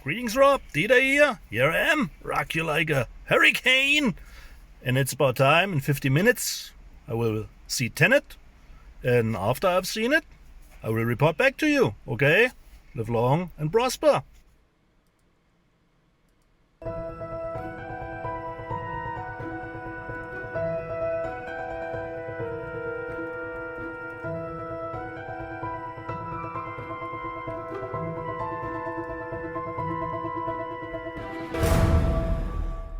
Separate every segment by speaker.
Speaker 1: Greetings, Rob. Dieter here. Here I am. Rock you like a hurricane. And it's about time. In 50 minutes, I will see Tenet. And after I've seen it, I will report back to you. Okay? Live long and prosper.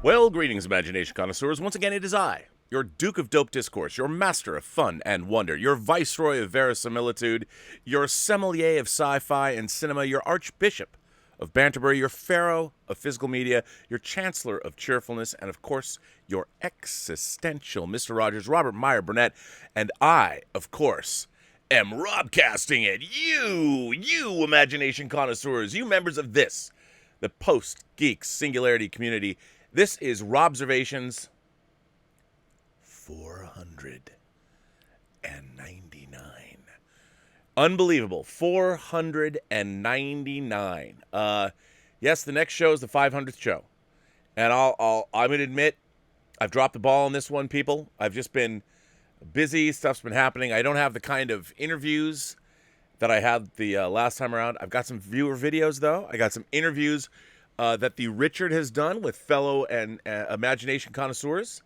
Speaker 2: Well, greetings, imagination connoisseurs. Once again, it is I, your Duke of Dope Discourse, your master of fun and wonder, your viceroy of verisimilitude, your sommelier of sci-fi and cinema, your archbishop of Banterbury, your pharaoh of physical media, your chancellor of cheerfulness, and of course, your existential Mr. Rogers, Robert Meyer Burnett, and I, of course, am robcasting it. You imagination connoisseurs, you members of this, the Post-Geek Singularity community. This is Robservations 499. Unbelievable. 499. Yes, the next show is the 500th show. And I'm going to admit, I've dropped the ball on this one, people. I've just been busy. Stuff's been happening. I don't have the kind of interviews that I had the last time around. I've got some viewer videos, though. I got some interviews that the Richard has done with fellow and imagination connoisseurs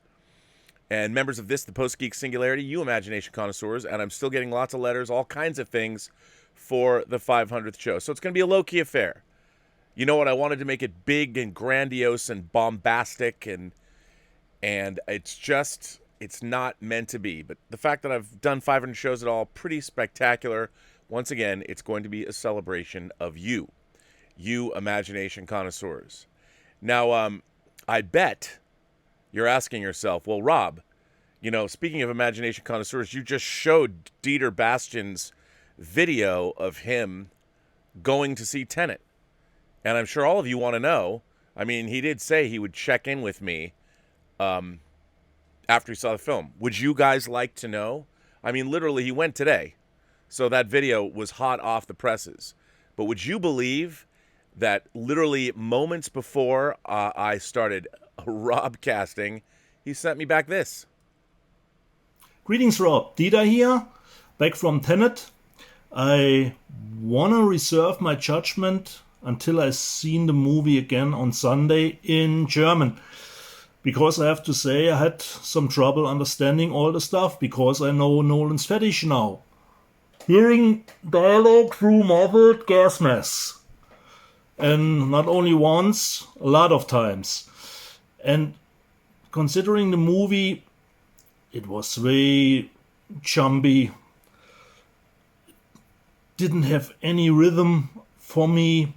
Speaker 2: and members of this, the Post-Geek Singularity, you imagination connoisseurs, and I'm still getting lots of letters, all kinds of things for the 500th show. So it's going to be a low-key affair. You know what? I wanted to make it big and grandiose and bombastic, and it's not meant to be. But the fact that I've done 500 shows at all, pretty spectacular. Once again, it's going to be a celebration of you imagination connoisseurs. Now, I bet you're asking yourself, well, Rob, speaking of imagination connoisseurs, you just showed Dieter Bastian's video of him going to see Tenet. And I'm sure all of you want to know. I mean, he did say he would check in with me after he saw the film. Would you guys like to know? I mean, literally, he went today. So that video was hot off the presses. But would you believe that literally moments before I started Robcasting, he sent me back this?
Speaker 1: Greetings, Rob. Dieter here. Back from Tenet. I want to reserve my judgment until I've seen the movie again on Sunday in German. Because I have to say I had some trouble understanding all the stuff because I know Nolan's fetish now. Hearing dialogue through muffled gas masks. And not only once, a lot of times. And considering the movie, it was very jumpy. Didn't have any rhythm for me.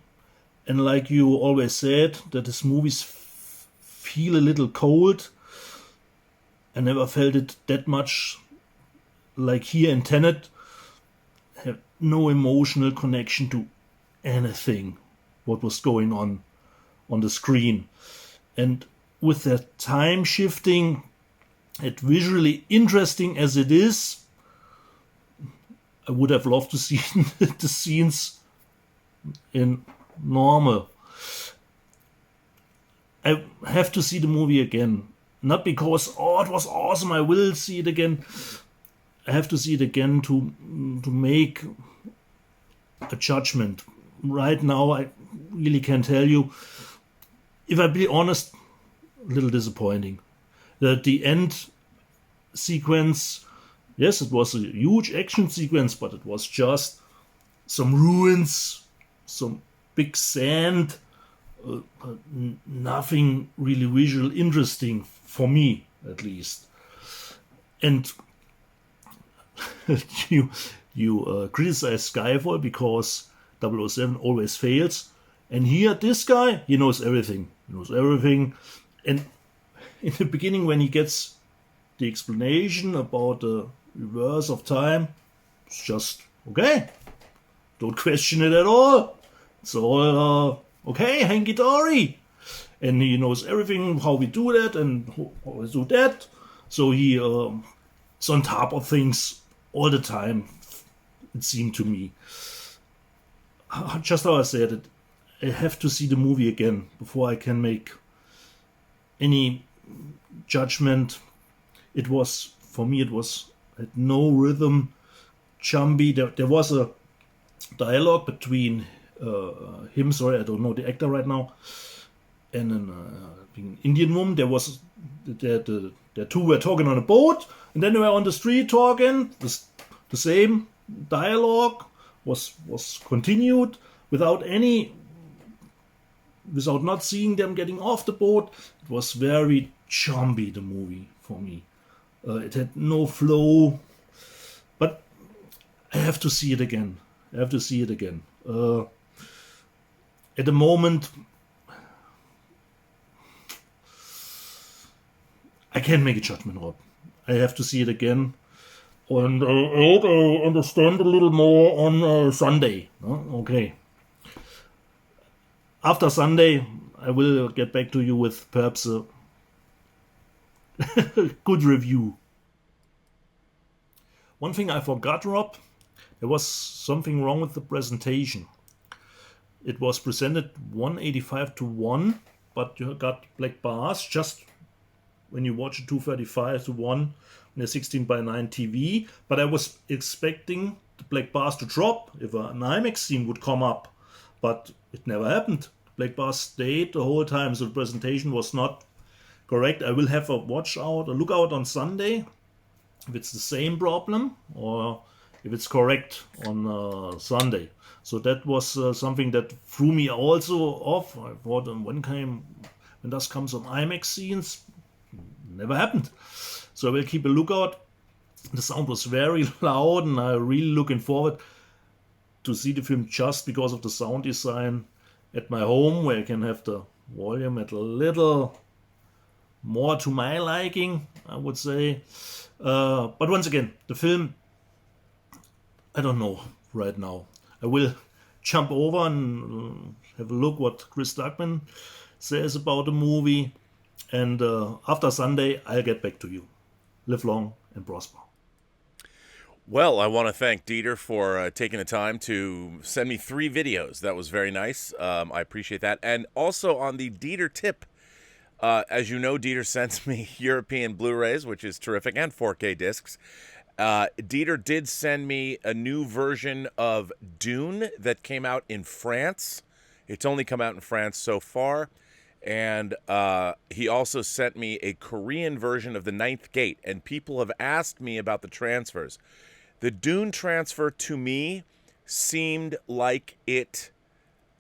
Speaker 1: And like you always said, that his movies feel a little cold. I never felt it that much like here in Tenet. Had no emotional connection to anything what was going on the screen. And with that time shifting, it visually interesting as it is, I would have loved to see the scenes in normal. I have to see the movie again. Not because, it was awesome, I will see it again. I have to see it again to make a judgment. Right now, I really can't tell you. If I be honest, a little disappointing. The end sequence, yes, it was a huge action sequence, but it was just some ruins, some big sand, nothing really visual interesting for me, at least. And you criticize Skyfall because 007 always fails. And here, this guy, he knows everything. He knows everything. And in the beginning, when he gets the explanation about the reverse of time, it's just, okay. Don't question it at all. It's all, okay, hanky-dory. And he knows everything, how we do that and how we do that. So he is on top of things all the time, it seemed to me. Just how I said it, I have to see the movie again before I can make any judgment. It was, for me, it had no rhythm, jumpy. There was a dialogue between him, sorry, I don't know the actor right now, and an Indian woman. The two were talking on a boat, and then they were on the street talking. The same dialogue was continued without not seeing them getting off the boat. It was very jumpy, the movie, for me. It had no flow, but I have to see it again. At the moment, I can't make a judgment, Rob. I have to see it again. And I hope I understand a little more on Sunday. Okay. After Sunday, I will get back to you with perhaps a good review. One thing I forgot, Rob, there was something wrong with the presentation. It was presented 185 to 1, but you got black bars just when you watch it 235 to 1 in a 16:9 TV. But I was expecting the black bars to drop if an IMAX scene would come up, but it never happened. The black bars stayed the whole time, so the presentation was not correct. I will have a look out on Sunday if it's the same problem or if it's correct on Sunday. So that was something that threw me also off. I thought when this comes on IMAX scenes, never happened. So I will keep a lookout. The sound was very loud, and I'm really looking forward to see the film just because of the sound design at my home, where I can have the volume at a little more to my liking, I would say. But once again, the film, I don't know right now. I will jump over and have a look what Chris Duckman says about the movie. And after Sunday, I'll get back to you. Live long and prosper.
Speaker 2: Well, I want to thank Dieter for taking the time to send me 3 videos. That was very nice. I appreciate that. And also on the Dieter tip, as you know, Dieter sends me European Blu-rays, which is terrific, and 4K discs. Dieter did send me a new version of Dune that came out in France. It's only come out in France so far. And he also sent me a Korean version of The Ninth Gate. And people have asked me about the transfers. The Dune transfer, to me, seemed like it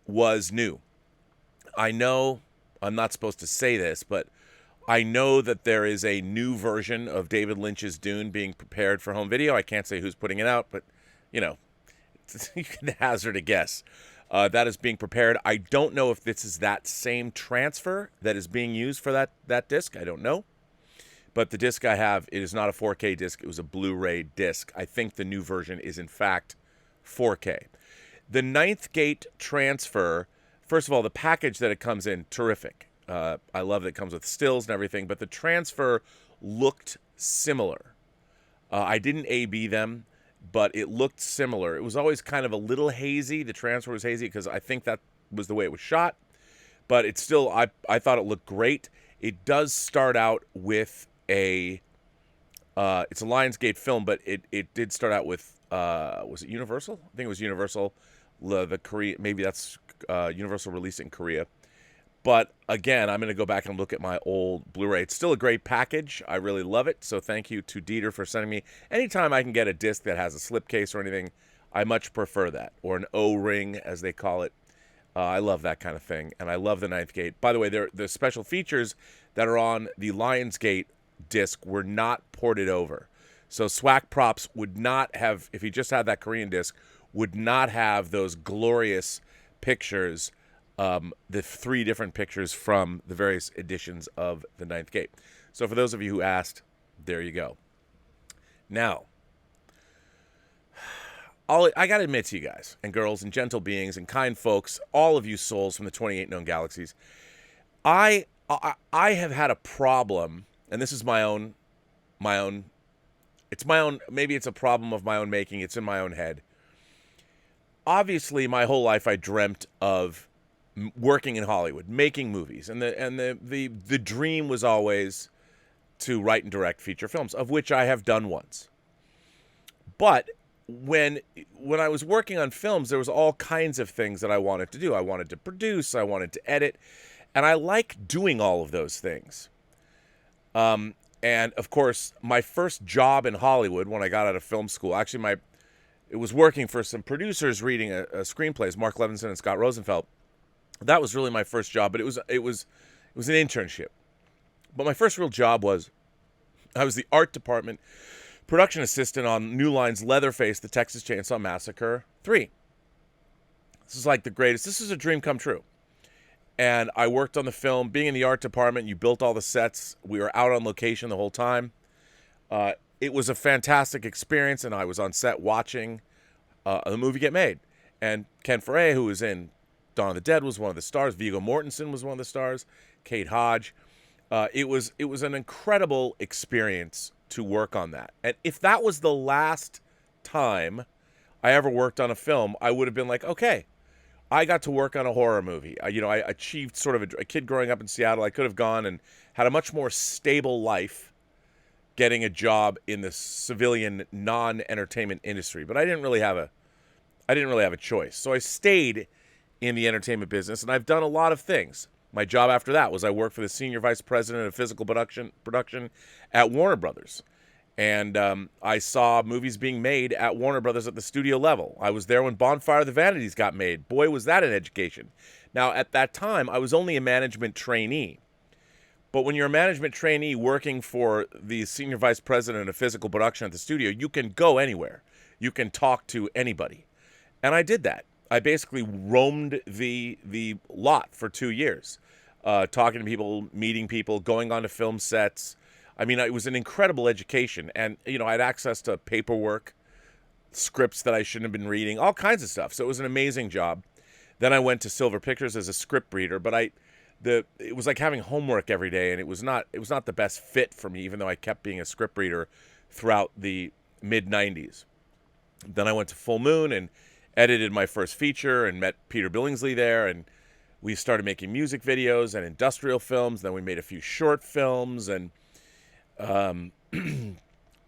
Speaker 2: was new. I know I'm not supposed to say this, but I know that there is a new version of David Lynch's Dune being prepared for home video. I can't say who's putting it out, but, you know, you can hazard a guess. That is being prepared. I don't know if this is that same transfer that is being used for that disc. I don't know. But the disc I have, it is not a 4K disc. It was a Blu-ray disc. I think the new version is, in fact, 4K. The Ninth Gate transfer, first of all, the package that it comes in, terrific. I love that it comes with stills and everything, but the transfer looked similar. I didn't A/B them, but it looked similar. It was always kind of a little hazy. The transfer was hazy because I think that was the way it was shot. But it's still, I thought it looked great. It does start out with it's a Lionsgate film, but it did start out with, was it Universal? I think it was Universal. The Korea, maybe that's Universal released in Korea. But again, I'm going to go back and look at my old Blu-ray. It's still a great package. I really love it. So thank you to Dieter for sending me. Anytime I can get a disc that has a slipcase or anything, I much prefer that. Or an O-ring, as they call it. I love that kind of thing. And I love the Ninth Gate. By the way, the special features that are on the Lionsgate disc were not ported over. So Swag Props would not have, if he just had that Korean disc, would not have those glorious pictures, the 3 different pictures from the various editions of The Ninth Gate. So for those of you who asked, there you go. Now, I got to admit to you guys and girls and gentle beings and kind folks, all of you souls from the 28 known galaxies, I have had a problem, and this is my own, it's my own, maybe it's a problem of my own making, it's in my own head. Obviously, my whole life I dreamt of working in Hollywood, making movies, and the dream was always to write and direct feature films, of which I have done once. But when I was working on films, there was all kinds of things that I wanted to do. I wanted to produce, I wanted to edit, and I like doing all of those things. And of course, my first job in Hollywood when I got out of film school, actually it was working for some producers reading a screenplays, Mark Levinson and Scott Rosenfeld. That was really my first job, but it was an internship. But my first real job was I was the art department production assistant on New Line's Leatherface, The Texas Chainsaw Massacre 3. This is like the greatest. This is a dream come true. And I worked on the film. Being in the art department, you built all the sets. We were out on location the whole time. It was a fantastic experience, and I was on set watching the movie get made. And Ken Foray, who was in Dawn of the Dead, was one of the stars. Viggo Mortensen was one of the stars. Kate Hodge. It was an incredible experience to work on that. And if that was the last time I ever worked on a film, I would have been like, okay, I got to work on a horror movie. I achieved sort of a kid growing up in Seattle. I could have gone and had a much more stable life getting a job in the civilian non-entertainment industry. But I didn't really have a choice. So I stayed in the entertainment business, and I've done a lot of things. My job after that was I worked for the senior vice president of physical production at Warner Brothers. And I saw movies being made at Warner Brothers at the studio level. I was there when Bonfire of the Vanities got made. Boy, was that an education. Now, at that time, I was only a management trainee. But when you're a management trainee working for the senior vice president of physical production at the studio, you can go anywhere. You can talk to anybody. And I did that. I basically roamed the lot for 2 years, talking to people, meeting people, going on to film sets. I mean, it was an incredible education. And, I had access to paperwork, scripts that I shouldn't have been reading, all kinds of stuff. So it was an amazing job. Then I went to Silver Pictures as a script reader, but it was like having homework every day, and it was not the best fit for me, even though I kept being a script reader throughout the mid-90s. Then I went to Full Moon and edited my first feature and met Peter Billingsley there, and we started making music videos and industrial films. Then we made a few short films, and and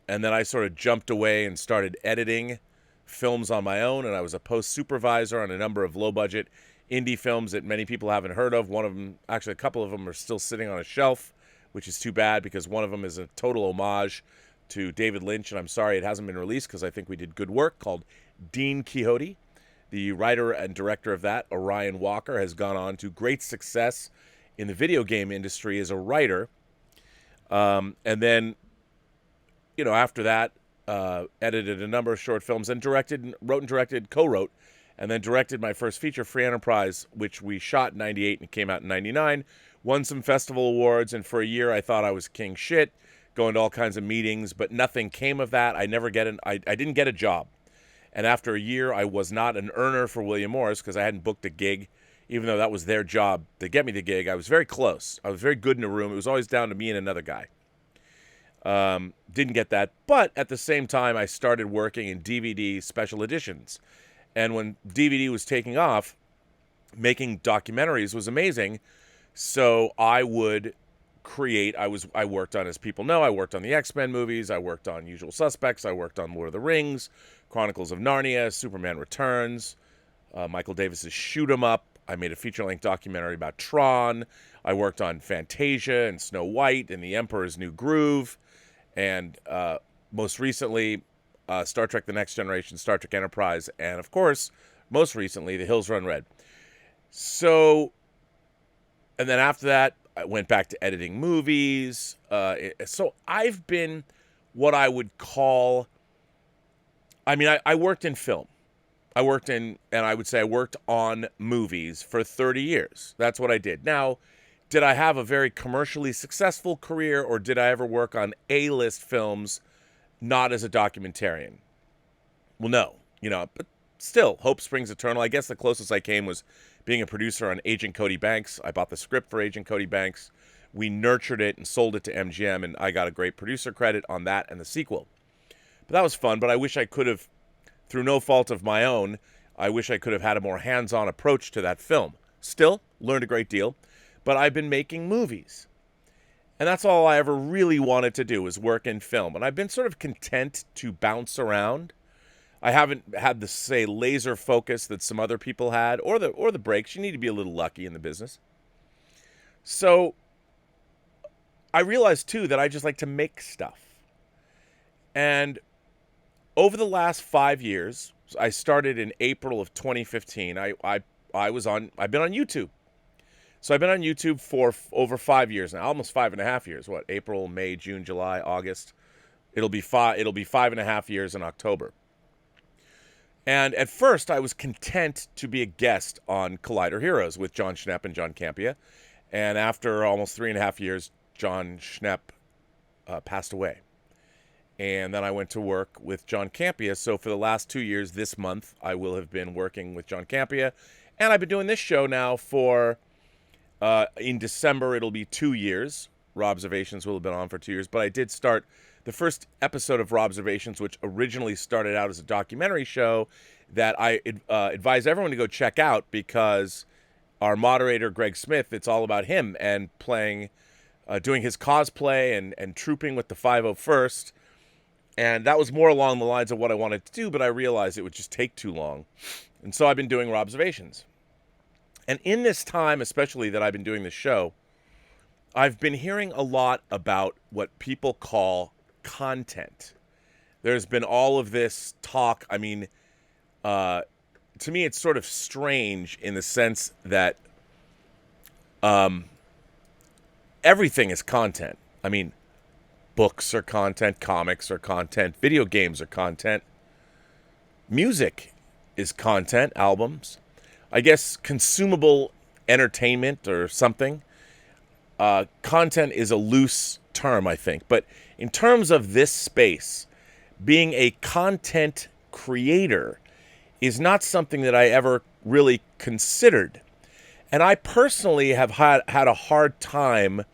Speaker 2: then I sort of jumped away and started editing films on my own, and I was a post supervisor on a number of low-budget indie films that many people haven't heard of. One of them, actually a couple of them, are still sitting on a shelf, which is too bad because one of them is a total homage to David Lynch, and I'm sorry it hasn't been released because I think we did good work, called Dean Quixote. The writer and director of that, Orion Walker, has gone on to great success in the video game industry as a writer. And then, after that, edited a number of short films and co-wrote, and then directed my first feature, Free Enterprise, which we shot in 98 and came out in 99. Won some festival awards, and for a year I thought I was king shit, going to all kinds of meetings, but nothing came of that. I didn't get a job. And after a year, I was not an earner for William Morris because I hadn't booked a gig, even though that was their job to get me the gig. I was very close. I was very good in a room. It was always down to me and another guy. Didn't get that. But at the same time, I started working in DVD special editions. And when DVD was taking off, making documentaries was amazing. So I would create, I worked on, as people know, I worked on the X-Men movies, I worked on Usual Suspects, I worked on Lord of the Rings, Chronicles of Narnia, Superman Returns, Michael Davis's Shoot 'Em Up. I made a feature-length documentary about Tron. I worked on Fantasia and Snow White and The Emperor's New Groove. And most recently, Star Trek The Next Generation, Star Trek Enterprise, and of course, most recently, The Hills Run Red. So, and then after that, I went back to editing movies. So I've been what I would call, I worked in film. I worked on movies for 30 years. That's what I did. Now, did I have a very commercially successful career, or did I ever work on A-list films not as a documentarian? Well, no. But still, hope springs eternal. I guess the closest I came was being a producer on Agent Cody Banks. I bought the script for Agent Cody Banks. We nurtured it and sold it to MGM, and I got a great producer credit on that and the sequel. But that was fun, but I wish I could have, through no fault of my own, I wish I could have had a more hands-on approach to that film. Still, learned a great deal. But I've been making movies. And that's all I ever really wanted to do, was work in film. And I've been sort of content to bounce around. I haven't had the, say, laser focus that some other people had, or the breaks. You need to be a little lucky in the business. So I realized, too, that I just like to make stuff. And over the last 5 years, I started in April of 2015. I've been on YouTube. So I've been on YouTube for over 5 years now, almost 5.5 years. What? April, May, June, July, August. It'll be 5.5 years in October. And at first, I was content to be a guest on Collider Heroes with John Schnepp and John Campia. And after almost 3.5 years, John Schnepp passed away. And then I went to work with John Campia. So for the last 2 years, this month, I will have been working with John Campia. And I've been doing this show now for, in December, it'll be 2 years. Robservations will have been on for 2 years. But I did start the first episode of Robservations, which originally started out as a documentary show that I advise everyone to go check out, because our moderator, Greg Smith, it's all about him and playing, doing his cosplay and trooping with the 501st. And that was more along the lines of what I wanted to do, but I realized it would just take too long. And so I've been doing Robservations. And in this time, especially that I've been doing this show, I've been hearing a lot about what people call content. There's been all of this talk. I mean, to me, it's sort of strange in the sense that everything is content. I mean, books are content, comics are content, video games are content, music is content, albums. I guess consumable entertainment or something. Content is a loose term, I think. But in terms of this space, being a content creator is not something that I ever really considered. And I personally have had a hard time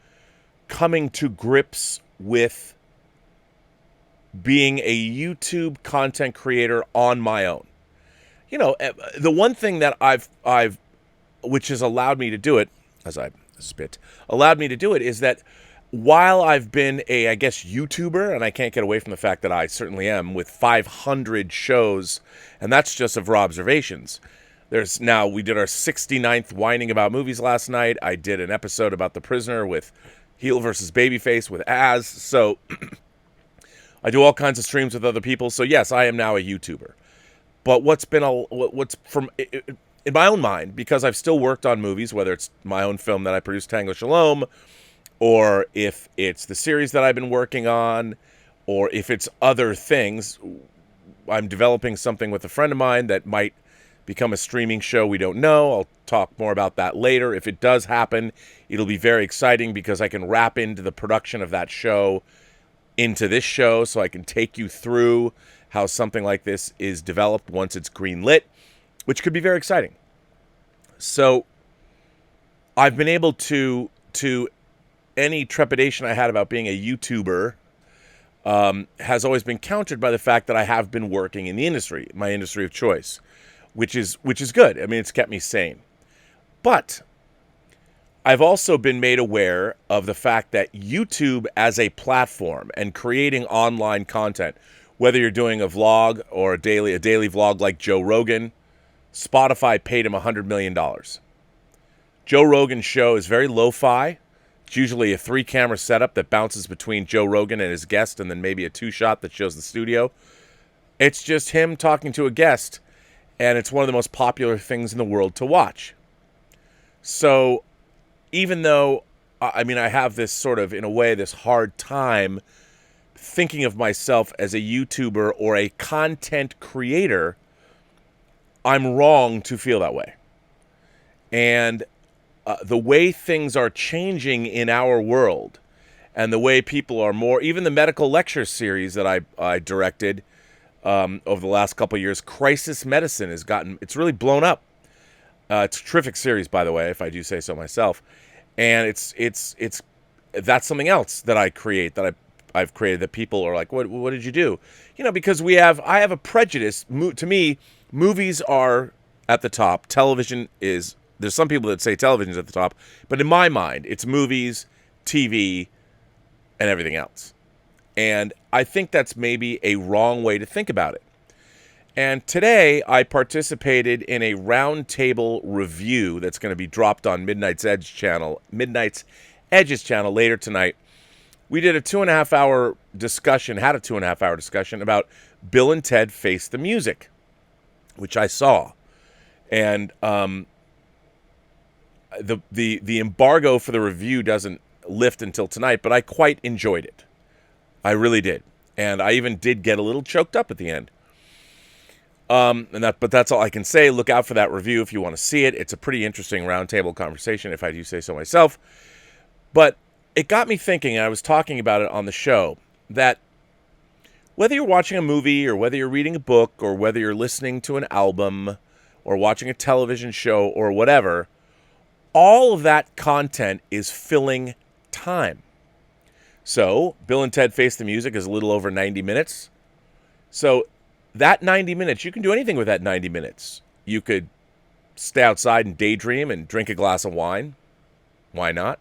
Speaker 2: coming to grips with being a YouTube content creator on my own. You know, the one thing that I've which has allowed me to do it, as I allowed me to do it, is that while I've been a, I guess, YouTuber, and I can't get away from the fact that I certainly am, with 500 shows, and that's just of Robservations. We did our 69th Whining About Movies last night. I did an episode about The Prisoner with Heel versus Babyface with Az. So I do all kinds of streams with other people. So yes, I am now a YouTuber. But in my own mind, because I've still worked on movies, whether it's my own film that I produced, Tango Shalom, or if it's the series that I've been working on, or if it's other things, I'm developing something with a friend of mine that might become a streaming show. We don't know. I'll talk more about that later. If it does happen, it'll be very exciting because I can wrap into the production of that show into this show, so I can take you through how something like this is developed once it's greenlit, which could be very exciting. So I've been able to any trepidation I had about being a YouTuber has always been countered by the fact that I have been working in the industry, my industry of choice, which is good. I mean, it's kept me sane. But I've also been made aware of the fact that YouTube as a platform and creating online content, whether you're doing a vlog or a daily vlog like Joe Rogan, Spotify paid him $100 million. Joe Rogan's show is very lo-fi. It's usually a 3-camera setup that bounces between Joe Rogan and his guest, and then maybe a 2-shot that shows the studio. It's just him talking to a guest, and it's one of the most popular things in the world to watch. So even though, I have this sort of, in a way, this hard time thinking of myself as a YouTuber or a content creator, I'm wrong to feel that way. And the way things are changing in our world, and the way people are more, even the medical lecture series that I directed over the last couple of years, Crisis Medicine it's really blown up. It's a terrific series, by the way, if I do say so myself. And that's something else that I create, that I've created, that people are like, what did you do? Because I have a prejudice. To me, movies are at the top. Television is There's some people that say television's at the top, but in my mind, it's movies, TV, and everything else. And I think that's maybe a wrong way to think about it. And today, I participated in a roundtable review that's going to be dropped on Midnight's Edge's channel later tonight. We did a 2.5-hour discussion, about Bill and Ted Face the Music, which I saw. And the embargo for the review doesn't lift until tonight, but I quite enjoyed it. I really did. And I even did get a little choked up at the end. But that's all I can say. Look out for that review if you want to see it. It's a pretty interesting roundtable conversation, if I do say so myself. But it got me thinking, and I was talking about it on the show, that whether you're watching a movie or whether you're reading a book or whether you're listening to an album or watching a television show or whatever, all of that content is filling time. So, Bill and Ted Face the Music is a little over 90 minutes. So, that 90 minutes, you can do anything with that 90 minutes. You could stay outside and daydream and drink a glass of wine. Why not?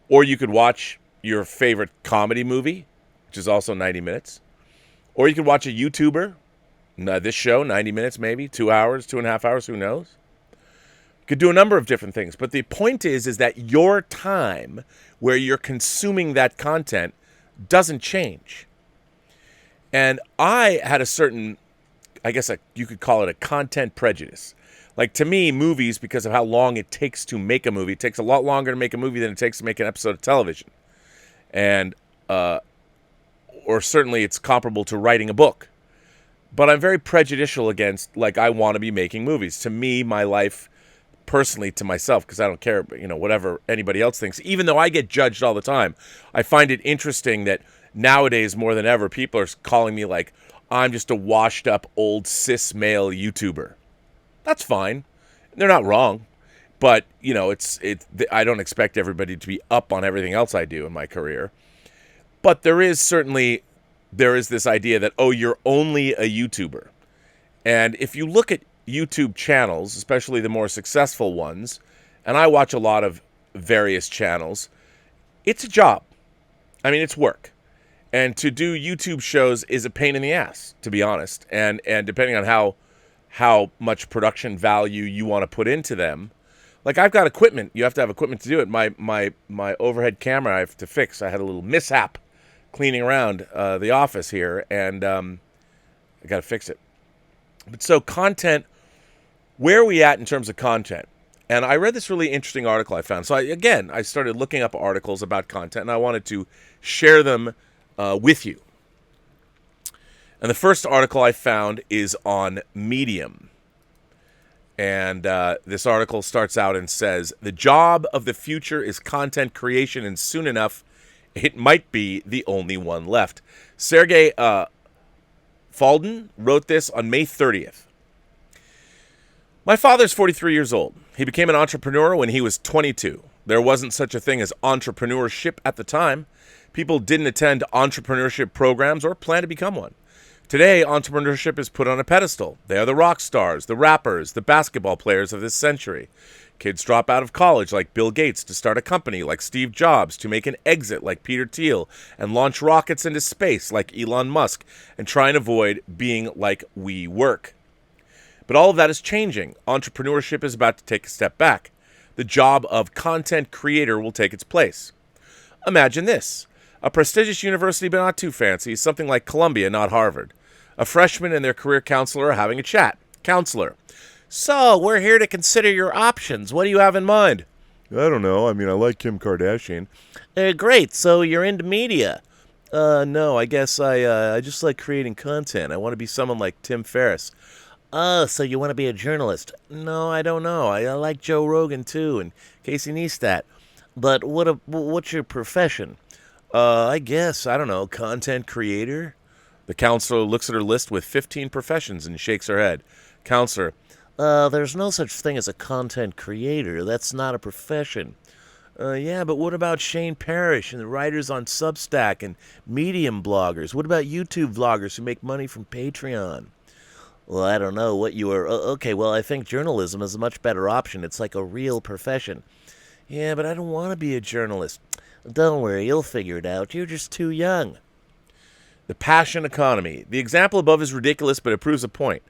Speaker 2: Or you could watch your favorite comedy movie, which is also 90 minutes. Or you could watch a YouTuber. This show, 90 minutes maybe, 2 hours, 2.5 hours, who knows? You could do a number of different things. But the point is that your time where you're consuming that content doesn't change. And I had a certain, you could call it a content prejudice. Like, to me, movies, because of how long it takes to make a movie, it takes a lot longer to make a movie than it takes to make an episode of television. And, or certainly it's comparable to writing a book. But I'm very prejudicial against, I want to be making movies. To me, my life, personally, to myself, because I don't care, whatever anybody else thinks, even though I get judged all the time, I find it interesting that nowadays, more than ever, people are calling me I'm just a washed up old cis male YouTuber. That's fine. They're not wrong. But, I don't expect everybody to be up on everything else I do in my career. But there is this idea that, you're only a YouTuber. And if you look at YouTube channels, especially the more successful ones, and I watch a lot of various channels, it's a job. I mean, it's work. And to do YouTube shows is a pain in the ass, to be honest. And depending on how much production value you want to put into them. I've got equipment. You have to have equipment to do it. My overhead camera I have to fix. I had a little mishap cleaning around the office here, and I got to fix it. But so content, where are we at in terms of content? And I read this really interesting article I found. So I started looking up articles about content, and I wanted to share them with you. And the first article I found is on Medium. And this article starts out and says, "The job of the future is content creation, and soon enough, it might be the only one left." Sergey Falden wrote this on May 30th. "My father's 43 years old. He became an entrepreneur when he was 22. There wasn't such a thing as entrepreneurship at the time. People didn't attend entrepreneurship programs or plan to become one. Today, entrepreneurship is put on a pedestal. They are the rock stars, the rappers, the basketball players of this century. Kids drop out of college like Bill Gates to start a company like Steve Jobs, to make an exit like Peter Thiel, and launch rockets into space like Elon Musk, and try and avoid being like WeWork. But all of that is changing. Entrepreneurship is about to take a step back. The job of content creator will take its place. Imagine this. A prestigious university but not too fancy, something like Columbia, not Harvard. A freshman and their career counselor are having a chat. Counselor: "So, we're here to consider your options. What do you have in mind?"
Speaker 3: I don't know. I mean, I like Kim Kardashian.
Speaker 2: Great. So you're into media. No, I guess I just like creating content. I want to be someone like Tim Ferriss. So you want to be a journalist? No, I don't know. I like Joe Rogan too, and Casey Neistat. But what's your profession? I guess, I don't know, content creator? The counselor looks at her list with 15 professions and shakes her head. Counselor: there's no such thing as a content creator. That's not a profession. Yeah, but what about Shane Parrish and the writers on Substack and Medium bloggers? What about YouTube vloggers who make money from Patreon?
Speaker 4: Well, I don't know what you were. Okay, well, I think journalism is a much better option. It's like a real profession. Yeah, but I don't want to be a journalist. Don't worry, you'll figure it out. You're just too young.
Speaker 2: The passion economy. The example above is ridiculous, but it proves a point.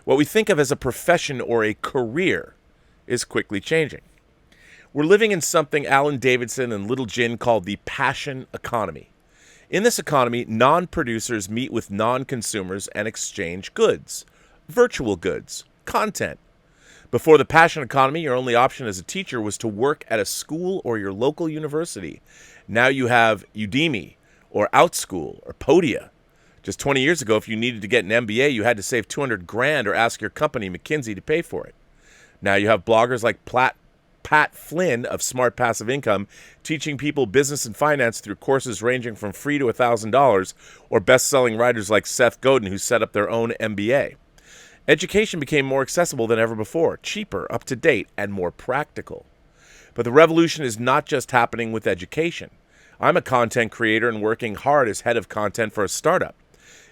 Speaker 2: What we think of as a profession or a career is quickly changing. We're living in something Alan Davidson and Little Jin called the passion economy. In this economy, non-producers meet with non-consumers and exchange goods, virtual goods, content. Before the passion economy, your only option as a teacher was to work at a school or your local university. Now you have Udemy or OutSchool or Podia. Just 20 years ago, if you needed to get an MBA, you had to save $200,000 or ask your company, McKinsey, to pay for it. Now you have bloggers like Pat Flynn of Smart Passive Income teaching people business and finance through courses ranging from free to $1,000, or best-selling writers like Seth Godin who set up their own MBA. Education became more accessible than ever before, cheaper, up-to-date, and more practical. But the revolution is not just happening with education. I'm a content creator and working hard as head of content for a startup.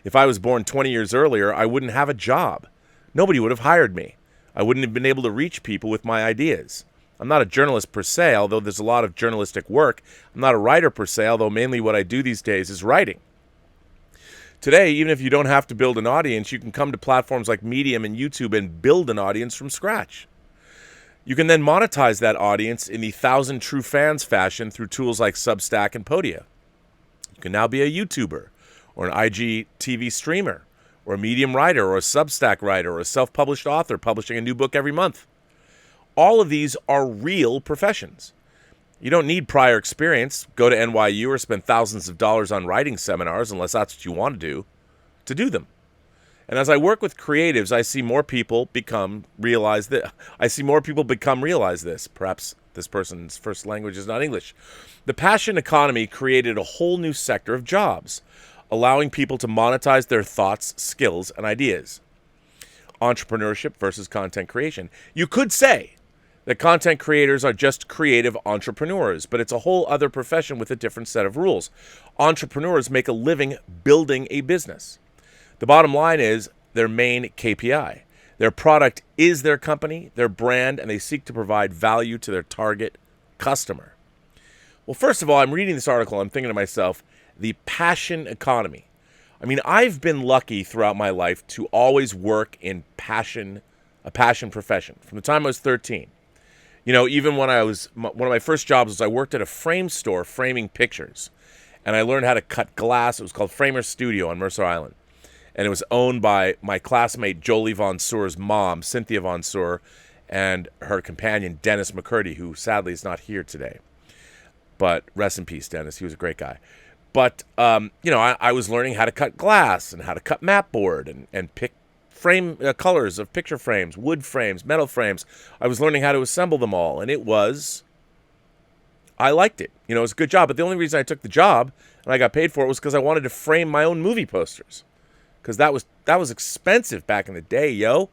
Speaker 2: If I was born 20 years earlier, I wouldn't have a job. Nobody would have hired me. I wouldn't have been able to reach people with my ideas. I'm not a journalist per se, although there's a lot of journalistic work. I'm not a writer per se, although mainly what I do these days is writing. Today, even if you don't have to build an audience, you can come to platforms like Medium and YouTube and build an audience from scratch. You can then monetize that audience in the 1,000 True Fans fashion through tools like Substack and Podia. You can now be a YouTuber, or an IGTV streamer, or a Medium writer, or a Substack writer, or a self-published author publishing a new book every month. All of these are real professions. You don't need prior experience, go to NYU, or spend thousands of dollars on writing seminars, unless that's what you want to do them. And as I work with creatives, I see more people realize this. Perhaps this person's first language is not English. The passion economy created a whole new sector of jobs, allowing people to monetize their thoughts, skills, and ideas. Entrepreneurship versus content creation. You could say that content creators are just creative entrepreneurs, but it's a whole other profession with a different set of rules. Entrepreneurs make a living building a business. The bottom line is their main KPI. Their product is their company, their brand, and they seek to provide value to their target customer. Well, first of all, I'm reading this article, I'm thinking to myself, the passion economy. I mean, I've been lucky throughout my life to always work in a passion profession from the time I was 13. You know, even when one of my first jobs was I worked at a frame store framing pictures, and I learned how to cut glass. It was called Framer Studio on Mercer Island, and it was owned by my classmate Jolie Von Seur's mom, Cynthia Von Seur, and her companion Dennis McCurdy, who sadly is not here today. But rest in peace, Dennis. He was a great guy. But, I was learning how to cut glass and how to cut mapboard and pick frame colors of picture frames, wood frames, metal frames. I was learning how to assemble them all, and I liked it. You know, it was a good job. But the only reason I took the job and I got paid for it was because I wanted to frame my own movie posters, because that was expensive back in the day, yo.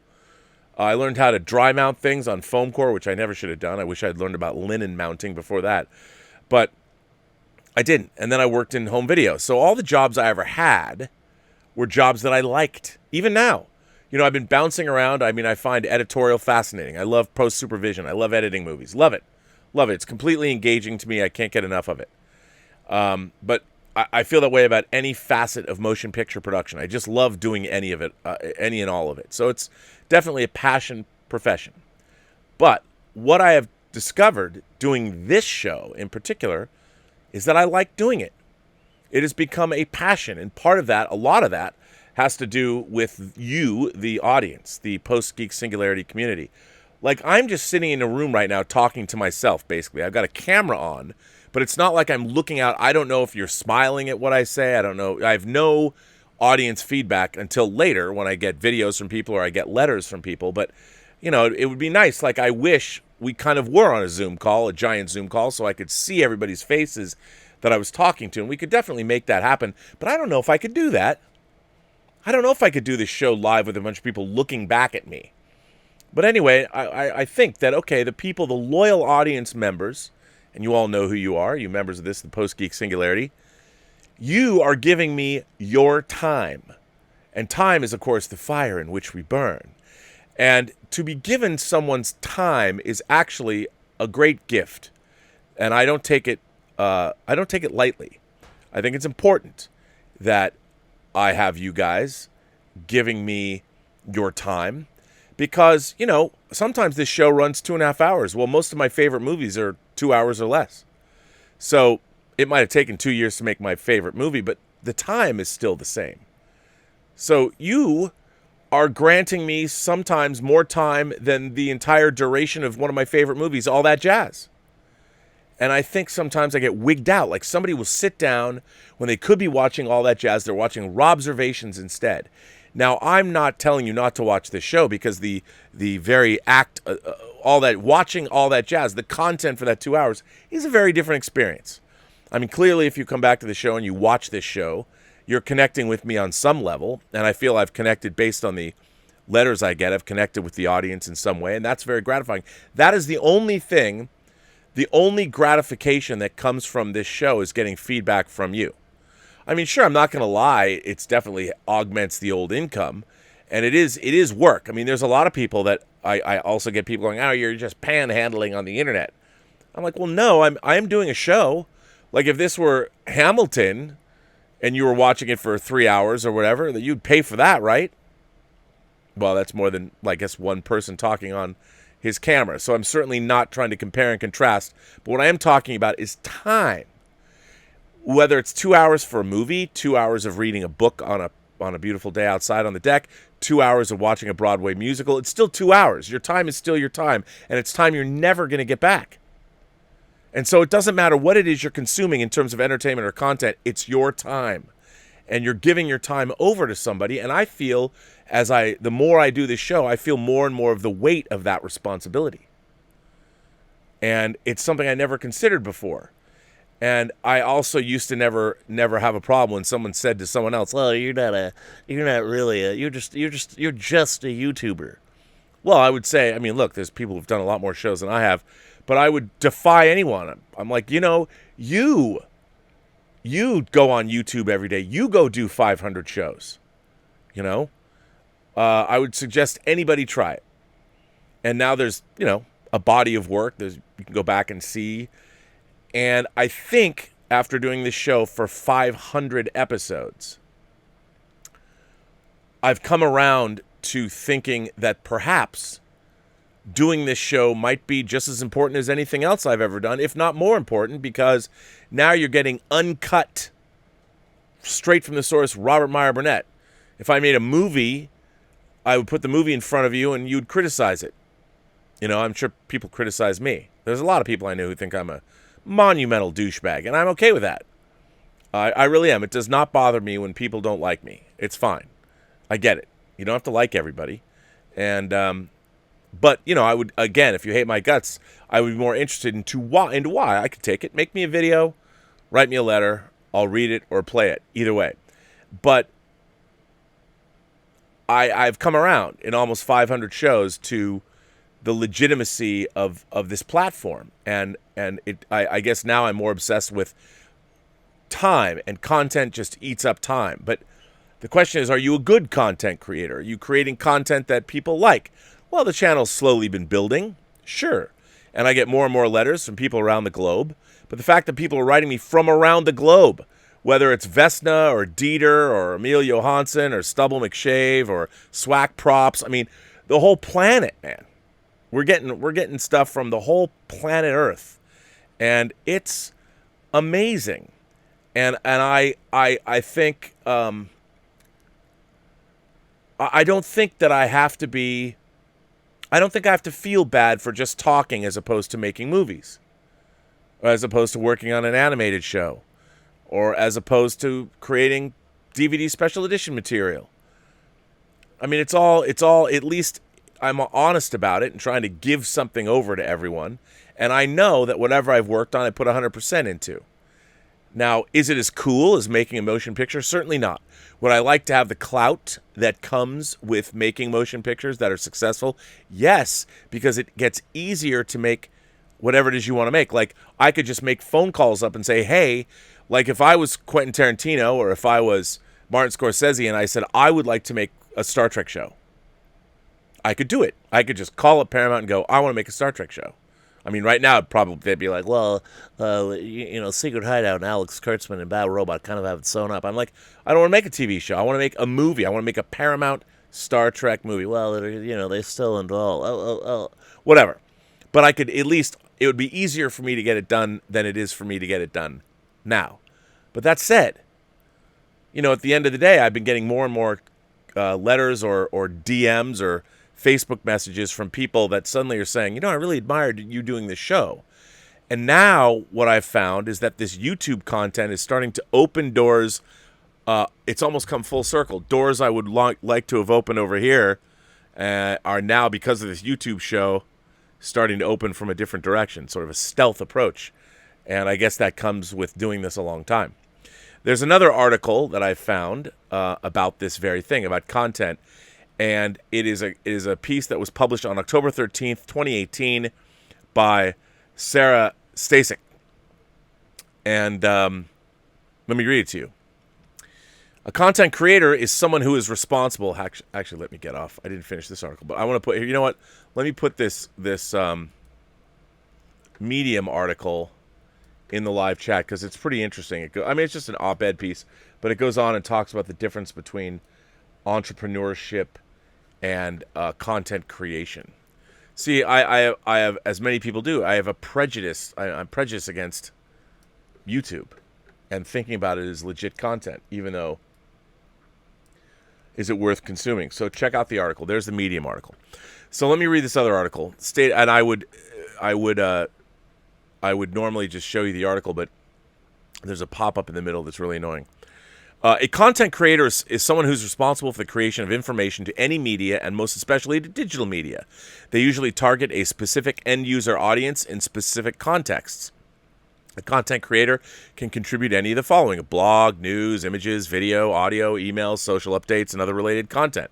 Speaker 2: I learned how to dry mount things on foam core, which I never should have done. I wish I'd learned about linen mounting before that. But I didn't. And then I worked in home video. So all the jobs I ever had were jobs that I liked. Even now. You know, I've been bouncing around. I mean, I find editorial fascinating. I love post-supervision. I love editing movies. Love it. Love it. It's completely engaging to me. I can't get enough of it. But I feel that way about any facet of motion picture production. I just love doing any of it, any and all of it. So it's definitely a passion profession. But what I have discovered doing this show in particular is that I like doing it. It has become a passion, and part of that, a lot of that, has to do with you, the audience, the Post-Geek Singularity community. Like, I'm just sitting in a room right now talking to myself, basically. I've got a camera on, but it's not like I'm looking out. I don't know if you're smiling at what I say. I don't know. I have no audience feedback until later when I get videos from people or I get letters from people. But, you know, it would be nice. Like, I wish we kind of were on a Zoom call, a giant Zoom call, so I could see everybody's faces that I was talking to. And we could definitely make that happen. But I don't know if I could do that. I don't know if I could do this show live with a bunch of people looking back at me. But anyway, I think that, okay, the people, the loyal audience members, and you all know who you are, you members of this, the Post-Geek Singularity, you are giving me your time. And time is, of course, the fire in which we burn. And to be given someone's time is actually a great gift. And I don't take it lightly. I think it's important that I have you guys giving me your time, because, you know, sometimes this show runs 2.5 hours. Well, most of my favorite movies are 2 hours or less. So it might have taken 2 years to make my favorite movie, but the time is still the same. So you are granting me sometimes more time than the entire duration of one of my favorite movies, all that jazz. And I think sometimes I get wigged out. Like, somebody will sit down when they could be watching all that jazz. They're watching Robservations instead. Now, I'm not telling you not to watch this show, because the very act, watching all that jazz, the content for that 2 hours is a very different experience. I mean, clearly, if you come back to the show and you watch this show, you're connecting with me on some level. And I feel I've connected based on the letters I get. I've connected with the audience in some way. And that's very gratifying. That is the only thing. The only gratification that comes from this show is getting feedback from you. I mean, sure, I'm not going to lie. It's definitely augments the old income. And it is work. I mean, there's a lot of people that I also get people going, oh, you're just panhandling on the internet. I'm like, well, no, I am doing a show. Like, if this were Hamilton and you were watching it for 3 hours or whatever, that you'd pay for that, right? Well, that's more than, I guess, one person talking on his camera. So I'm certainly not trying to compare and contrast. But what I am talking about is time. Whether it's 2 hours for a movie, 2 hours of reading a book on a beautiful day outside on the deck, 2 hours of watching a Broadway musical, it's still 2 hours. Your time is still your time, and it's time you're never going to get back. And so it doesn't matter what it is you're consuming in terms of entertainment or content, it's your time. And you're giving your time over to somebody, and I feel the more I do this show, I feel more and more of the weight of that responsibility. And it's something I never considered before. And I also used to never have a problem when someone said to someone else,
Speaker 4: Well, you're just a YouTuber.
Speaker 2: well, I would say, I mean, look, there's people who've done a lot more shows than I have, but I would defy anyone. I'm like, you know, you go on YouTube every day. You go do 500 shows, you know? I would suggest anybody try it. And now there's, you know, a body of work. You can go back and see. And I think after doing this show for 500 episodes, I've come around to thinking that perhaps doing this show might be just as important as anything else I've ever done, if not more important, because now you're getting uncut, straight from the source, Robert Meyer Burnett. If I made a movie, I would put the movie in front of you and you'd criticize it. You know, I'm sure people criticize me. There's a lot of people I know who think I'm a monumental douchebag, and I'm okay with that. I really am. It does not bother me when people don't like me. It's fine. I get it. You don't have to like everybody. And, but, you know, I would, again, if you hate my guts, I would be more interested into why. I could take it. Make me a video, write me a letter, I'll read it or play it. Either way. But I've come around in almost 500 shows to the legitimacy of this platform. And I guess now I'm more obsessed with time, and content just eats up time. But the question is, are you a good content creator? Are you creating content that people like? Well, the channel's slowly been building, sure. And I get more and more letters from people around the globe. But the fact that people are writing me from around the globe, whether it's Vesna or Dieter or Emil Johansson or Stubble McShave or Swack Props, I mean, the whole planet, man. We're getting stuff from the whole planet Earth. And it's amazing. And I think I don't think that I have to be, I don't think I have to feel bad for just talking as opposed to making movies, or as opposed to working on an animated show, or as opposed to creating DVD special edition material. I mean, it's all, at least I'm honest about it and trying to give something over to everyone. And I know that whatever I've worked on, I put 100% into. Now, is it as cool as making a motion picture? Certainly not. Would I like to have the clout that comes with making motion pictures that are successful? Yes, because it gets easier to make whatever it is you want to make. Like, I could just make phone calls up and say, hey, like if I was Quentin Tarantino or if I was Martin Scorsese, and I said, I would like to make a Star Trek show. I could do it. I could just call up Paramount and go, I want to make a Star Trek show. I mean, right now, probably they'd be like,
Speaker 4: Well, Secret Hideout and Alex Kurtzman and Battle Robot kind of have it sewn up.
Speaker 2: I'm like, I don't want to make a TV show. I want to make a movie. I want to make a Paramount Star Trek movie.
Speaker 4: Well, they still involve. Oh.
Speaker 2: Whatever. But I could at least, it would be easier for me to get it done than it is for me to get it done now. But that said, at the end of the day, I've been getting more and more letters or DMs or Facebook messages from people that suddenly are saying, I really admired you doing this show. And now what I've found is that this YouTube content is starting to open doors. It's almost come full circle. Doors I would like to have opened over here are now, because of this YouTube show, starting to open from a different direction, sort of a stealth approach. And I guess that comes with doing this a long time. There's another article that I found about this very thing, about content. And it is a piece that was published on October 13th, 2018 by Sarah Stasek. And let me read it to you. A content creator is someone who is responsible. Actually, let me get off. I didn't finish this article, but I want to put here. You know what? Let me put this Medium article in the live chat because it's pretty interesting. It's just an op-ed piece, but it goes on and talks about the difference between entrepreneurship and content creation. See, I have, as many people do, I have a prejudice. I'm prejudiced against YouTube and thinking about it as legit content, even though, is it worth consuming? So check out the article. There's the Medium article. So let me read this other article. And I would normally just show you the article, but there's a pop-up in the middle that's really annoying. A content creator is someone who's responsible for the creation of information to any media, and most especially to digital media. They usually target a specific end-user audience in specific contexts. A content creator can contribute any of the following: a blog, news, images, video, audio, emails, social updates, and other related content.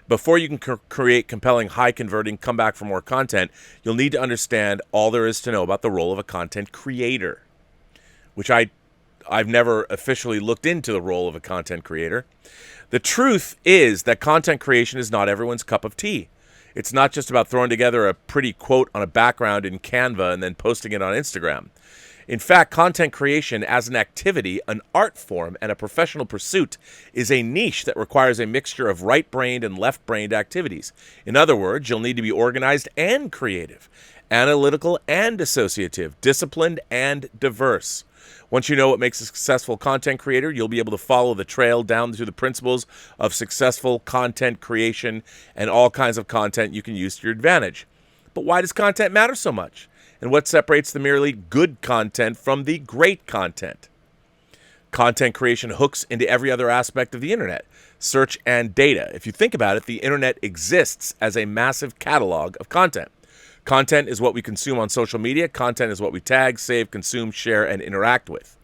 Speaker 2: Before you can create compelling, high-converting, come-back-for-more content, you'll need to understand all there is to know about the role of a content creator, which I've never officially looked into the role of a content creator. The truth is that content creation is not everyone's cup of tea. It's not just about throwing together a pretty quote on a background in Canva and then posting it on Instagram. In fact, content creation as an activity, an art form, and a professional pursuit is a niche that requires a mixture of right-brained and left-brained activities. In other words, you'll need to be organized and creative, analytical and associative, disciplined and diverse. Once you know what makes a successful content creator, you'll be able to follow the trail down to the principles of successful content creation and all kinds of content you can use to your advantage. But why does content matter so much? And what separates the merely good content from the great content? Content creation hooks into every other aspect of the internet, search and data. If you think about it, the internet exists as a massive catalog of content. Content is what we consume on social media. Content is what we tag, save, consume, share, and interact with.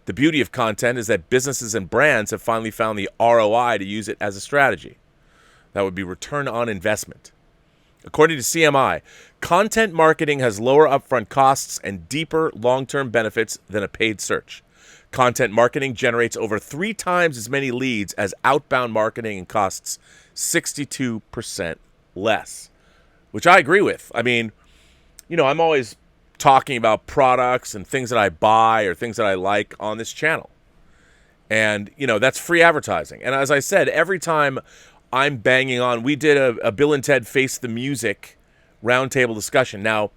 Speaker 2: The beauty of content is that businesses and brands have finally found the ROI to use it as a strategy. That would be return on investment. According to CMI, content marketing has lower upfront costs and deeper long-term benefits than a paid search. Content marketing generates over 3 times as many leads as outbound marketing and costs 62% less, which I agree with. I'm always talking about products and things that I buy or things that I like on this channel. And, that's free advertising. And as I said, every time I'm banging on, we did a Bill and Ted Face the Music roundtable discussion. Now,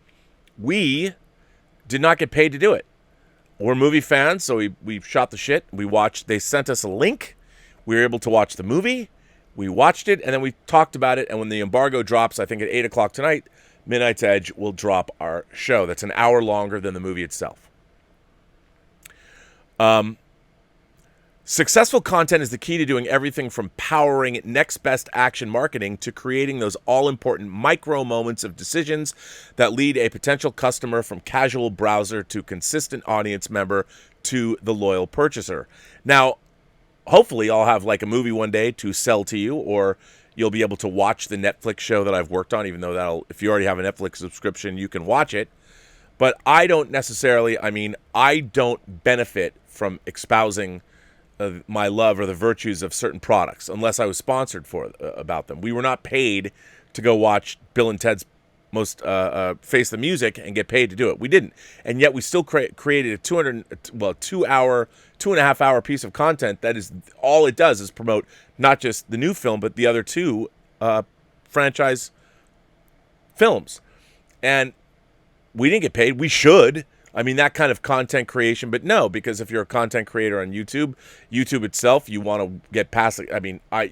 Speaker 2: we did not get paid to do it. We're movie fans, so we shot the shit. We watched, they sent us a link. We were able to watch the movie. We watched it, and then we talked about it. And when the embargo drops, I think at 8 o'clock tonight, Midnight's Edge will drop our show. That's an hour longer than the movie itself. Successful content is the key to doing everything from powering next best action marketing to creating those all-important micro moments of decisions that lead a potential customer from casual browser to consistent audience member to the loyal purchaser. Now, hopefully I'll have like a movie one day to sell to you, or you'll be able to watch the Netflix show that I've worked on, even though if you already have a Netflix subscription, you can watch it. But I don't necessarily, I don't benefit from espousing my love or the virtues of certain products unless I was sponsored for about them. We were not paid to go watch Bill and Ted's Most Face the Music and get paid to do it. We didn't, and yet we still created a 2.5 hour piece of content that is all it does is promote not just the new film but the other two franchise films, and we didn't get paid. We should. I mean, that kind of content creation, but no, because if you're a content creator on YouTube itself, you want to get past. I mean, I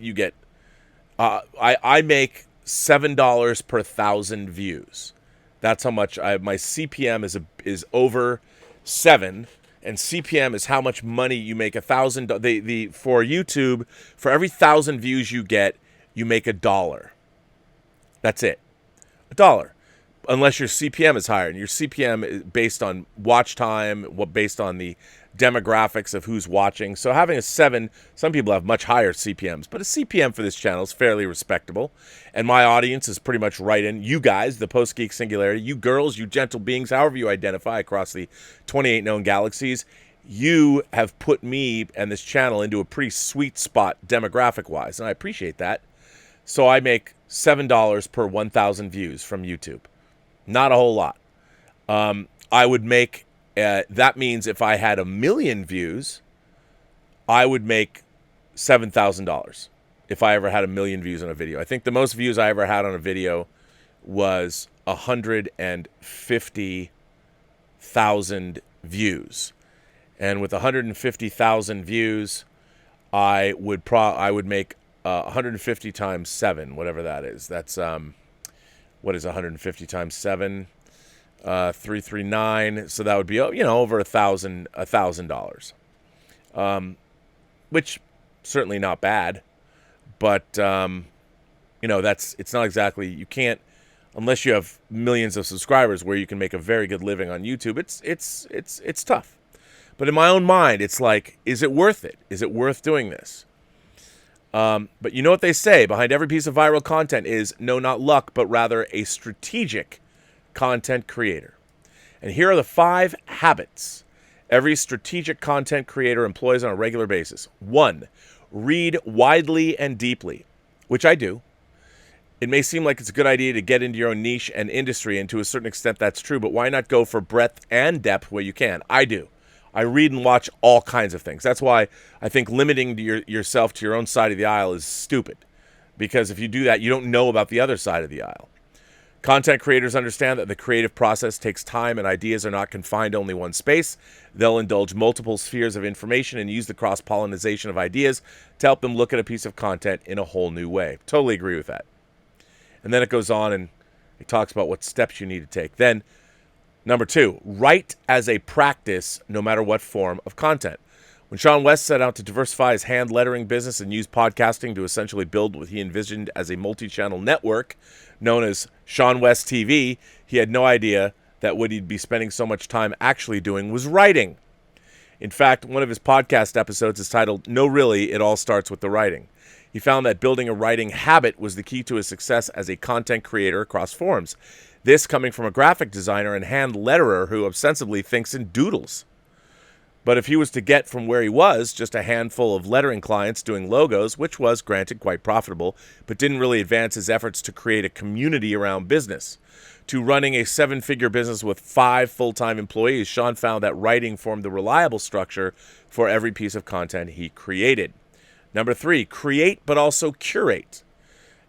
Speaker 2: make $7 per 1,000 views. That's how much my CPM is over 7, and CPM is how much money you make. $1,000. For YouTube, for every 1,000 views you get, you make $1. That's it, $1. Unless your CPM is higher, and your CPM is based on watch time, based on the demographics of who's watching. So having a 7, some people have much higher CPMs, but a CPM for this channel is fairly respectable. And my audience is pretty much right in. You guys, the Post-Geek Singularity, you girls, you gentle beings, however you identify across the 28 known galaxies, you have put me and this channel into a pretty sweet spot demographic-wise, and I appreciate that. So I make $7 per 1,000 views from YouTube. Not a whole lot. I would make, that means if I had 1 million views, I would make $7,000 if I ever had 1 million views on a video. I think the most views I ever had on a video was 150,000 views. And with 150,000 views, I would make 150 times 7, whatever that is. That's what is 150 times 7? 339. So that would be, over $1,000. Which certainly not bad, but it's not exactly, you can't, unless you have millions of subscribers where you can make a very good living on YouTube. It's tough. But in my own mind, it's like, is it worth it? Is it worth doing this? But you know what they say, behind every piece of viral content is, no, not luck, but rather a strategic content creator. And here are the 5 habits every strategic content creator employs on a regular basis. 1, read widely and deeply, which I do. It may seem like it's a good idea to get into your own niche and industry, and to a certain extent that's true, but why not go for breadth and depth where you can? I do. I read and watch all kinds of things. That's why I think limiting yourself to your own side of the aisle is stupid. Because if you do that, you don't know about the other side of the aisle. Content creators understand that the creative process takes time and ideas are not confined to only one space. They'll indulge multiple spheres of information and use the cross-pollination of ideas to help them look at a piece of content in a whole new way. Totally agree with that. And then it goes on and it talks about what steps you need to take. Then, number 2, write as a practice no matter what form of content. When Sean West set out to diversify his hand lettering business and use podcasting to essentially build what he envisioned as a multi-channel network known as Sean West TV, he had no idea that what he'd be spending so much time actually doing was writing. In fact, one of his podcast episodes is titled, No Really, It All Starts With the Writing. He found that building a writing habit was the key to his success as a content creator across forums. This coming from a graphic designer and hand letterer who ostensibly thinks in doodles. But if he was to get from where he was, just a handful of lettering clients doing logos, which was, granted, quite profitable, but didn't really advance his efforts to create a community around business, to running a 7-figure business with 5 full-time employees, Sean found that writing formed the reliable structure for every piece of content he created. Number 3, create but also curate.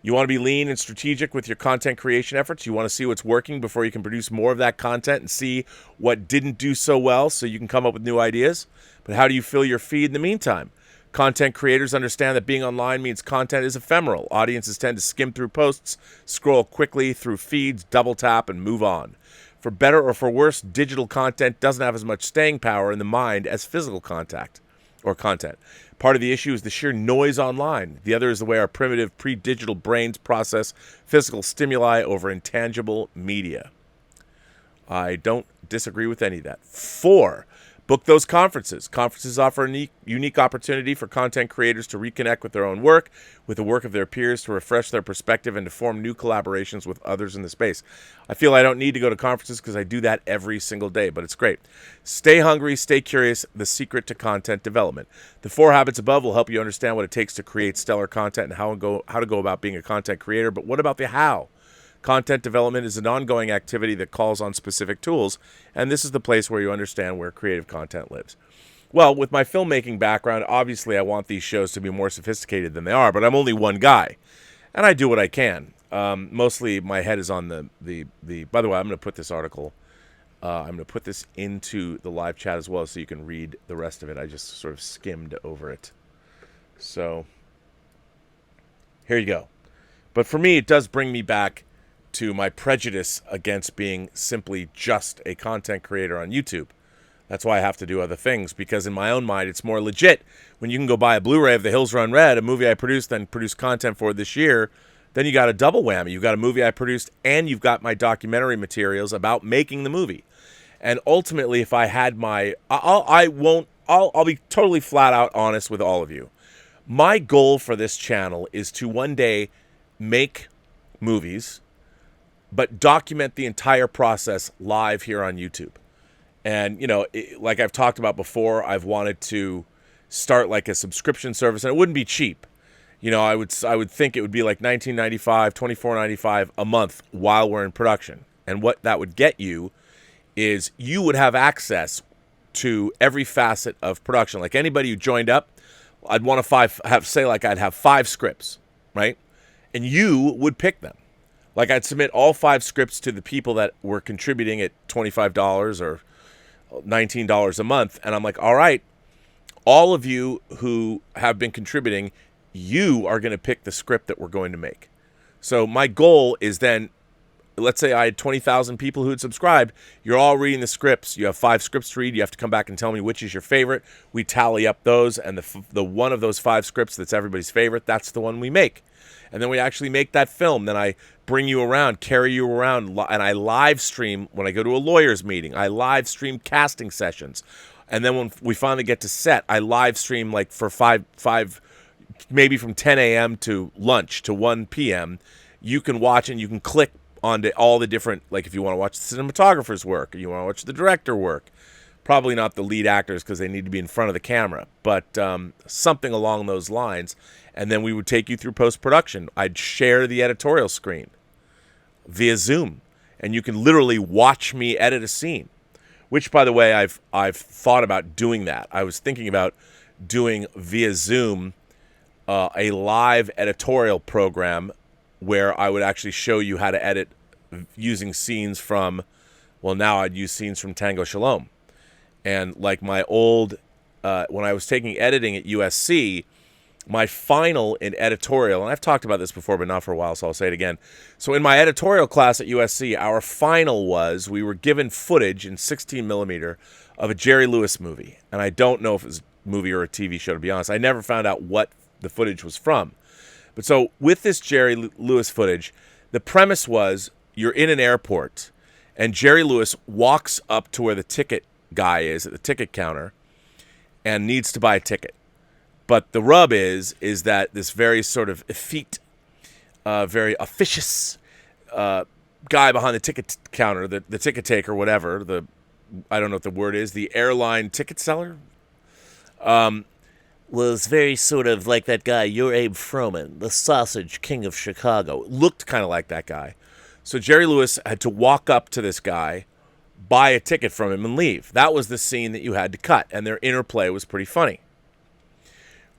Speaker 2: You want to be lean and strategic with your content creation efforts. You want to see what's working before you can produce more of that content and see what didn't do so well so you can come up with new ideas. But how do you fill your feed in the meantime? Content creators understand that being online means content is ephemeral. Audiences tend to skim through posts, scroll quickly through feeds, double tap, and move on. For better or for worse, digital content doesn't have as much staying power in the mind as physical content. Part of the issue is the sheer noise online. The other is the way our primitive pre-digital brains process physical stimuli over intangible media. I don't disagree with any of that. 4, Book those conferences. Conferences offer a unique opportunity for content creators to reconnect with their own work, with the work of their peers, to refresh their perspective, and to form new collaborations with others in the space. I feel I don't need to go to conferences because I do that every single day, but it's great. Stay hungry, stay curious, the secret to content development. The 4 habits above will help you understand what it takes to create stellar content and how to go about being a content creator, but what about the how? Content development is an ongoing activity that calls on specific tools, and this is the place where you understand where creative content lives. Well, with my filmmaking background, obviously I want these shows to be more sophisticated than they are, but I'm only one guy, and I do what I can. Mostly my head is on the by the way, I'm going to put this article, I'm going to put this into the live chat as well so you can read the rest of it. I just sort of skimmed over it. So, here you go. But for me, it does bring me back to my prejudice against being simply just a content creator on YouTube. That's why I have to do other things, because in my own mind, it's more legit. When you can go buy a Blu-ray of The Hills Run Red, a movie I produced and produced content for this year, then you got a double whammy. You've got a movie I produced, and you've got my documentary materials about making the movie. And ultimately, if I had my... I'll be totally flat out honest with all of you. My goal for this channel is to one day make movies, but document the entire process live here on YouTube. And, like I've talked about before, I've wanted to start like a subscription service, and it wouldn't be cheap. I would think it would be like $19.95, $24.95 a month while we're in production. And what that would get you is you would have access to every facet of production. Like anybody who joined up, I'd want to I'd have 5 scripts, right? And you would pick them. Like I'd submit all 5 scripts to the people that were contributing at $25 or $19 a month. And I'm like, all right, all of you who have been contributing, you are going to pick the script that we're going to make. So my goal is then, let's say I had 20,000 people who had subscribed. You're all reading the scripts. You have 5 scripts to read. You have to come back and tell me which is your favorite. We tally up those, and the one of those 5 scripts that's everybody's favorite, that's the one we make. And then we actually make that film. Then I bring you around, carry you around, and I live stream when I go to a lawyer's meeting. I live stream casting sessions. And then when we finally get to set, I live stream like for five, maybe from 10 a.m. to lunch to 1 p.m. You can watch and you can click onto all the different, like if you want to watch the cinematographer's work, or you want to watch the director work. Probably not the lead actors because they need to be in front of the camera, but something along those lines. And then we would take you through post-production. I'd share the editorial screen via Zoom, and you can literally watch me edit a scene, which, by the way, I've thought about doing that. I was thinking about doing via Zoom a live editorial program where I would actually show you how to edit using scenes from, well, now I'd use scenes from Tango Shalom. And like my old, when I was taking editing at USC, my final in editorial, and I've talked about this before, but not for a while, so I'll say it again. So in my editorial class at USC, our final was, we were given footage in 16 millimeter of a Jerry Lewis movie. And I don't know if it was a movie or a TV show, to be honest. I never found out what the footage was from. But so with this Jerry Lewis footage, the premise was you're in an airport, and Jerry Lewis walks up to where the ticket guy is at the ticket counter and needs to buy a ticket. But the rub is that this very sort of effete, very officious guy behind the ticket counter, the ticket taker, whatever, I don't know what the word is, the airline ticket seller,
Speaker 4: was very sort of like that guy, you're Abe Froman, the sausage king of Chicago.
Speaker 2: looked kind of like that guy. So Jerry Lewis had to walk up to this guy, buy a ticket from him, and leave. That was the scene that you had to cut, and their interplay was pretty funny.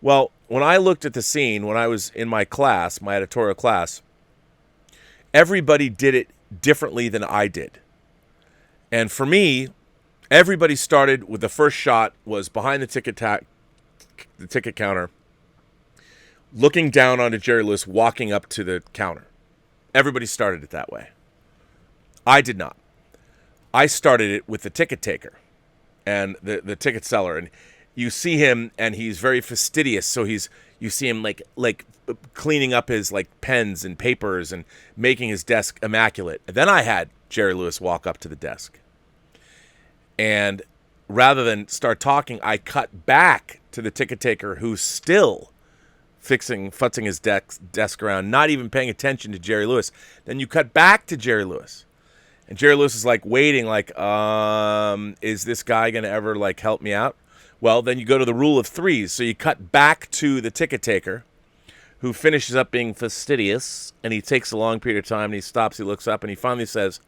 Speaker 2: Well, when I looked at the scene, when I was in my class, my editorial class, everybody did it differently than I did. And for me, everybody started with the first shot was behind the ticket counter, looking down onto Jerry Lewis, walking up to the counter. Everybody started it that way. I did not. I started it with the ticket taker and the ticket seller, and you see him, and he's very fastidious. So you see him like cleaning up his like pens and papers and making his desk immaculate. And then I had Jerry Lewis walk up to the desk, and rather than start talking, I cut back to the ticket taker who's still futzing his desk around, not even paying attention to Jerry Lewis. Then you cut back to Jerry Lewis. And Jerry Lewis is like waiting, like, is this guy going to ever like help me out? Well, then you go to the rule of threes. So you cut back to the ticket taker who finishes up being fastidious, and he takes a long period of time, and he stops, he looks up, and he finally says,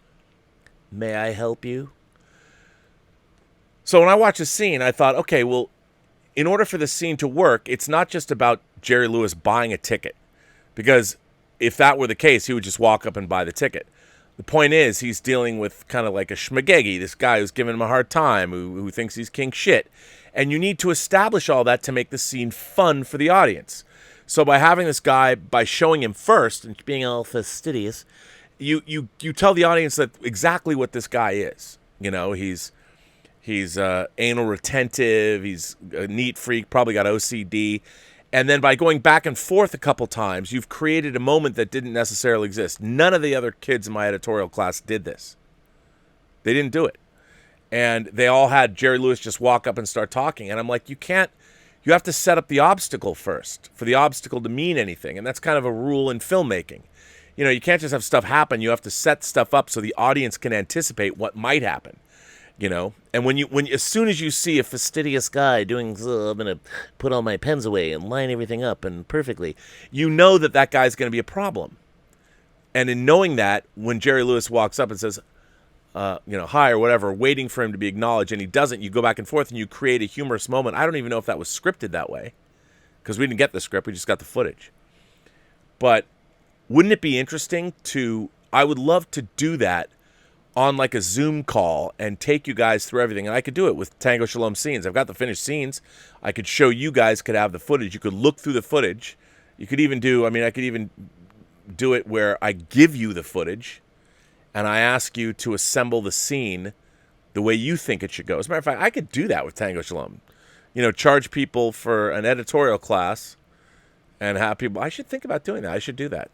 Speaker 2: "May I help you?" So when I watched the scene, I thought, okay, well, in order for the scene to work, it's not just about Jerry Lewis buying a ticket. Because if that were the case, he would just walk up and buy the ticket. The point is, he's dealing with kind of like a schmagegi, this guy who's giving him a hard time, who thinks he's king shit. And you need to establish all that to make the scene fun for the audience. So by having this guy, by showing him first and being all fastidious, you tell the audience that exactly what this guy is. You know, he's anal retentive, he's a neat freak, probably got OCD. And then by going back and forth a couple times, you've created a moment that didn't necessarily exist. None of the other kids in my editorial class did this. They didn't do it. And they all had Jerry Lewis just walk up and start talking. And I'm like, you have to set up the obstacle first for the obstacle to mean anything. And that's kind of a rule in filmmaking. You know, you can't just have stuff happen. You have to set stuff up so the audience can anticipate what might happen. You know, and when as soon as you see a fastidious guy doing, I'm going to put all my pens away and line everything up and perfectly, you know that guy's going to be a problem. And in knowing that, when Jerry Lewis walks up and says, hi or whatever, waiting for him to be acknowledged, and he doesn't, you go back and forth and you create a humorous moment. I don't even know if that was scripted that way, because we didn't get the script, we just got the footage. But wouldn't it be interesting I would love to do that on like a Zoom call and take you guys through everything. And I could do it with Tango Shalom scenes. I've got the finished scenes. I could show you guys, could have the footage. You could look through the footage. You could even I could even do it where I give you the footage and I ask you to assemble the scene the way you think it should go. As a matter of fact, I could do that with Tango Shalom. You know, charge people for an editorial class and have people, I should think about doing that. I should do that.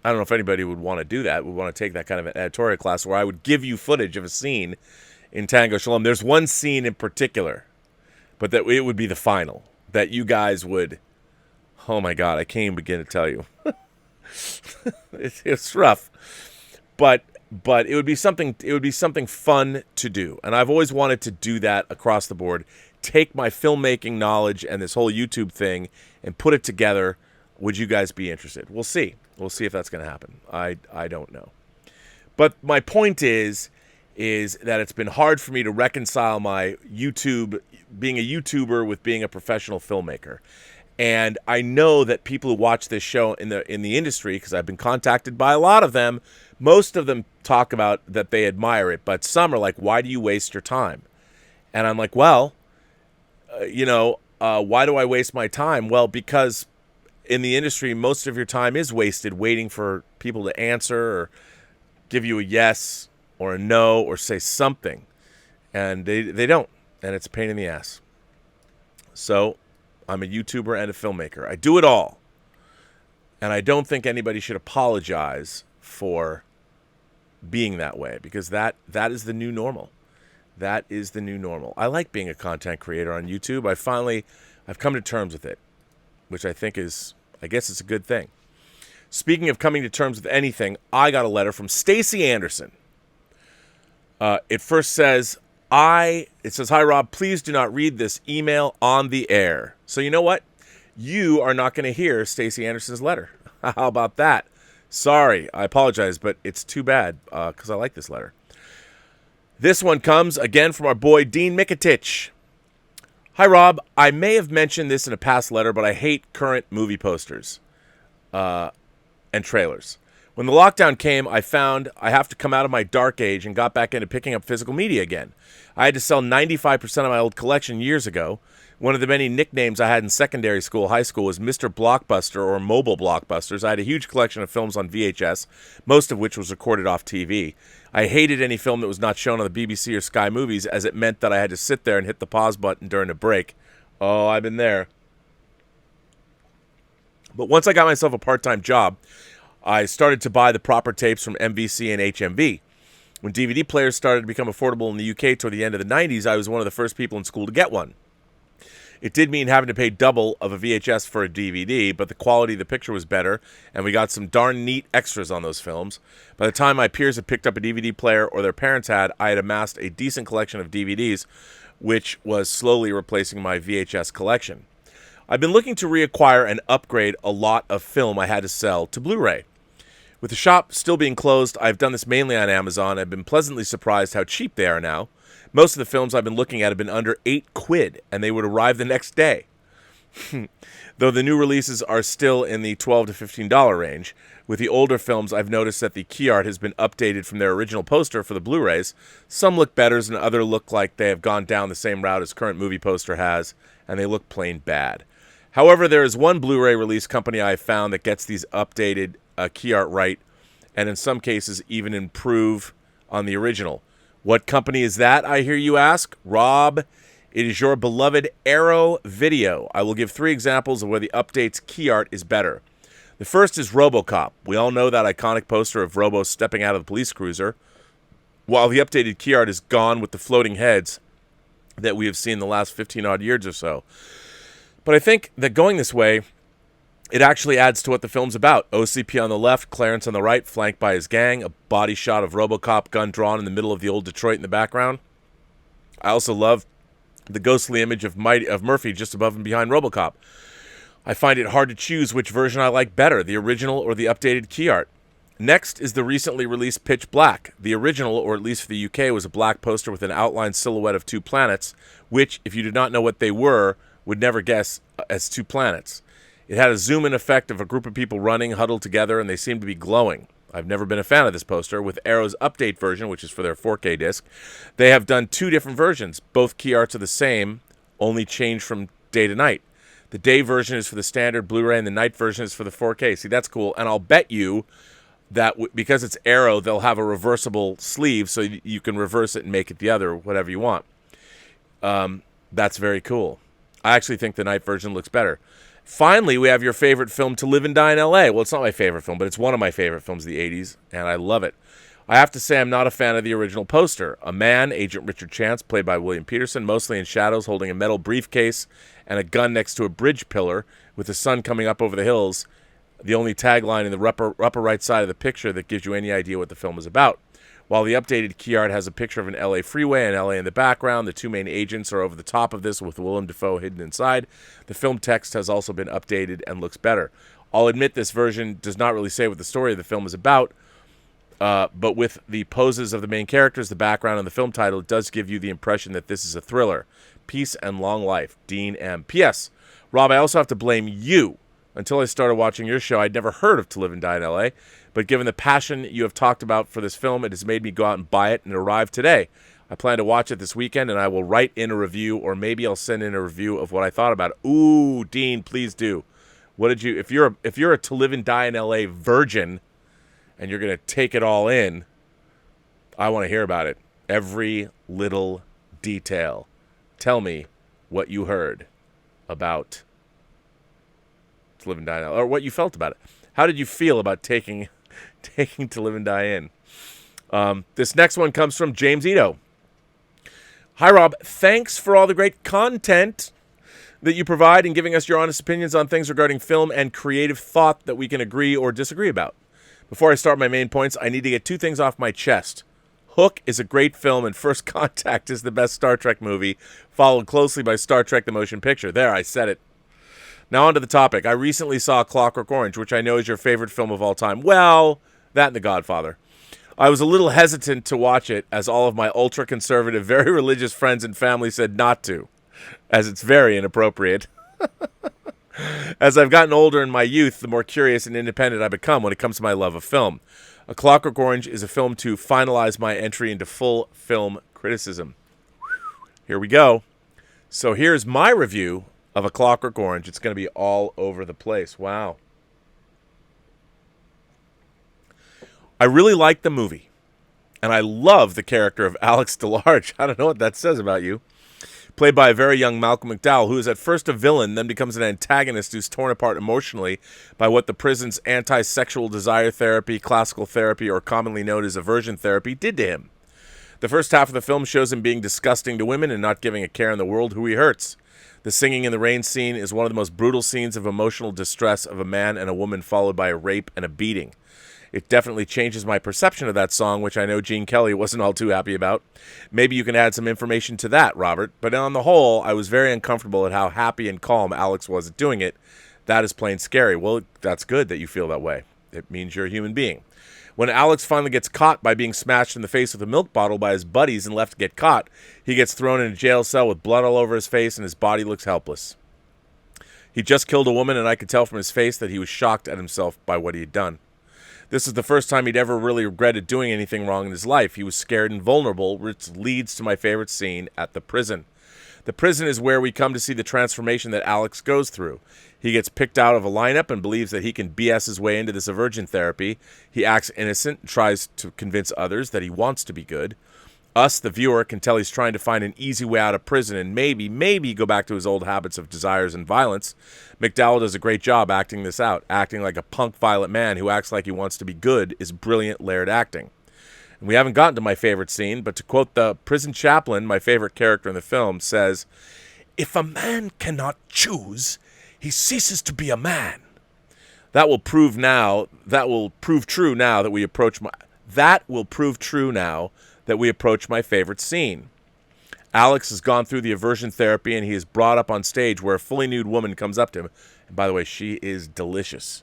Speaker 2: I don't know if anybody would want to do that, would want to take that kind of an editorial class where I would give you footage of a scene in Tango Shalom. There's one scene in particular, but that it would be the final, that you guys would, oh my God, I can't even begin to tell you. It's rough. But it would be something fun to do. And I've always wanted to do that across the board. Take my filmmaking knowledge and this whole YouTube thing and put it together. Would you guys be interested? We'll see. We'll see if that's going to happen. I don't know. But my point is that it's been hard for me to reconcile my being a YouTuber with being a professional filmmaker. And I know that people who watch this show in the industry, because I've been contacted by a lot of them, most of them talk about that they admire it, but some are like, why do you waste your time? And I'm like, well, why do I waste my time? Well, because in the industry, most of your time is wasted waiting for people to answer or give you a yes or a no or say something. And they don't. And it's a pain in the ass. So I'm a YouTuber and a filmmaker. I do it all. And I don't think anybody should apologize for being that way, because that is the new normal. That is the new normal. I like being a content creator on YouTube. I've come to terms with it, which I think I guess it's a good thing. Speaking of coming to terms with anything, I got a letter from Stacy Anderson. It first says, "Hi Rob, please do not read this email on the air." So you know what? You are not going to hear Stacy Anderson's letter. How about that? Sorry, I apologize, but it's too bad because I like this letter. This one comes again from our boy Dean Mikatich. Hi, Rob. I may have mentioned this in a past letter, but I hate current movie posters and trailers. When the lockdown came, I found I have to come out of my dark age and got back into picking up physical media again. I had to sell 95% of my old collection years ago. One of the many nicknames I had in secondary school, high school, was Mr. Blockbuster or Mobile Blockbusters. I had a huge collection of films on VHS, most of which was recorded off TV. I hated any film that was not shown on the BBC or Sky Movies, as it meant that I had to sit there and hit the pause button during a break. Oh, I've been there. But once I got myself a part-time job, I started to buy the proper tapes from MVC and HMV. When DVD players started to become affordable in the UK toward the end of the 90s, I was one of the first people in school to get one. It did mean having to pay double of a VHS for a DVD, but the quality of the picture was better, and we got some darn neat extras on those films. By the time my peers had picked up a DVD player, or their parents had, I had amassed a decent collection of DVDs, which was slowly replacing my VHS collection. I've been looking to reacquire and upgrade a lot of film I had to sell to Blu-ray. With the shop still being closed, I've done this mainly on Amazon. I've been pleasantly surprised how cheap they are now. Most of the films I've been looking at have been under £8, and they would arrive the next day. Though the new releases are still in the $12 to $15 range. With the older films, I've noticed that the key art has been updated from their original poster for the Blu-rays. Some look better, and others look like they have gone down the same route as current movie poster has, and they look plain bad. However, there is one Blu-ray release company I have found that gets these updated key art right, and in some cases even improve on the original. What company is that, I hear you ask? Rob, it is your beloved Arrow Video. I will give 3 examples of where the update's key art is better. The first is RoboCop. We all know that iconic poster of Robo stepping out of the police cruiser, while the updated key art is gone with the floating heads that we have seen the last 15-odd years or so. But I think that going this way, it actually adds to what the film's about. OCP on the left, Clarence on the right, flanked by his gang, a body shot of RoboCop, gun drawn in the middle of the old Detroit in the background. I also love the ghostly image of Murphy just above and behind RoboCop. I find it hard to choose which version I like better, the original or the updated key art. Next is the recently released Pitch Black. The original, or at least for the UK, was a black poster with an outlined silhouette of 2 planets, which, if you did not know what they were, would never guess as 2 planets. It had a zoom-in effect of a group of people running, huddled together, and they seemed to be glowing. I've never been a fan of this poster. With Arrow's update version, which is for their 4K disc, they have done 2 different versions. Both key arts are the same, only changed from day to night. The day version is for the standard Blu-ray, and the night version is for the 4K. See, that's cool. And I'll bet you that because it's Arrow, they'll have a reversible sleeve, so you can reverse it and make it the other, whatever you want. That's very cool. I actually think the night version looks better. Finally, we have your favorite film, To Live and Die in L.A. Well, it's not my favorite film, but it's one of my favorite films of the 80s, and I love it. I have to say I'm not a fan of the original poster. A man, Agent Richard Chance, played by William Peterson, mostly in shadows, holding a metal briefcase and a gun next to a bridge pillar with the sun coming up over the hills. The only tagline in the upper right side of the picture that gives you any idea what the film is about. While the updated key art has a picture of an LA freeway and LA in the background, the 2 main agents are over the top of this with Willem Dafoe hidden inside. The film text has also been updated and looks better. I'll admit this version does not really say what the story of the film is about, but with the poses of the main characters, the background, and the film title, it does give you the impression that this is a thriller. Peace and long life, Dean M. P.S. Rob, I also have to blame you. Until I started watching your show, I'd never heard of To Live and Die in L.A., but given the passion you have talked about for this film, it has made me go out and buy it, and it arrived today. I plan to watch it this weekend, and I will write in a review, or maybe I'll send in a review of what I thought about it. Ooh, Dean, please do. What did you? If you're a To Live and Die in L.A. virgin, and you're gonna take it all in, I want to hear about it. Every little detail. Tell me what you heard about To Live and Die in L.A., or what you felt about it. How did you feel about taking To Live and Die in? This next one comes from James Ito. Hi, Rob. Thanks for all the great content that you provide and giving us your honest opinions on things regarding film and creative thought that we can agree or disagree about. Before I start my main points, I need to get 2 things off my chest. Hook is a great film, and First Contact is the best Star Trek movie, followed closely by Star Trek the Motion Picture. There, I said it. Now on to the topic. I recently saw Clockwork Orange, which I know is your favorite film of all time. Well, that and The Godfather. I was a little hesitant to watch it, as all of my ultra-conservative, very religious friends and family said not to, as it's very inappropriate. As I've gotten older in my youth, the more curious and independent I become when it comes to my love of film. A Clockwork Orange is a film to finalize my entry into full film criticism. Here we go. So here's my review of A Clockwork Orange. It's going to be all over the place. Wow. I really like the movie, and I love the character of Alex DeLarge. I don't know what that says about you. Played by a very young Malcolm McDowell, who is at first a villain, then becomes an antagonist who's torn apart emotionally by what the prison's anti-sexual desire therapy, classical therapy, or commonly known as aversion therapy did to him. The first half of the film shows him being disgusting to women and not giving a care in the world who he hurts. The singing in the rain scene is one of the most brutal scenes of emotional distress of a man and a woman, followed by a rape and a beating. It definitely changes my perception of that song, which I know Gene Kelly wasn't all too happy about. Maybe you can add some information to that, Robert. But on the whole, I was very uncomfortable at how happy and calm Alex was at doing it. That is plain scary. Well, that's good that you feel that way. It means you're a human being. When Alex finally gets caught by being smashed in the face with a milk bottle by his buddies and left to get caught, he gets thrown in a jail cell with blood all over his face and his body looks helpless. He just killed a woman, and I could tell from his face that he was shocked at himself by what he had done. This is the first time he'd ever really regretted doing anything wrong in his life. He was scared and vulnerable, which leads to my favorite scene at the prison. The prison is where we come to see the transformation that Alex goes through. He gets picked out of a lineup and believes that he can BS his way into this aversion therapy. He acts innocent and tries to convince others that he wants to be good. Us, the viewer, can tell he's trying to find an easy way out of prison and maybe go back to his old habits of desires and violence. McDowell does a great job acting this out. Acting like a punk, violent man who acts like he wants to be good is brilliant, layered acting. And we haven't gotten to my favorite scene, but to quote the prison chaplain, my favorite character in the film, says, "If a man cannot choose, he ceases to be a man." That will prove true now that we approach my favorite scene. Alex has gone through the aversion therapy, and he is brought up on stage where a fully nude woman comes up to him. And by the way, she is delicious.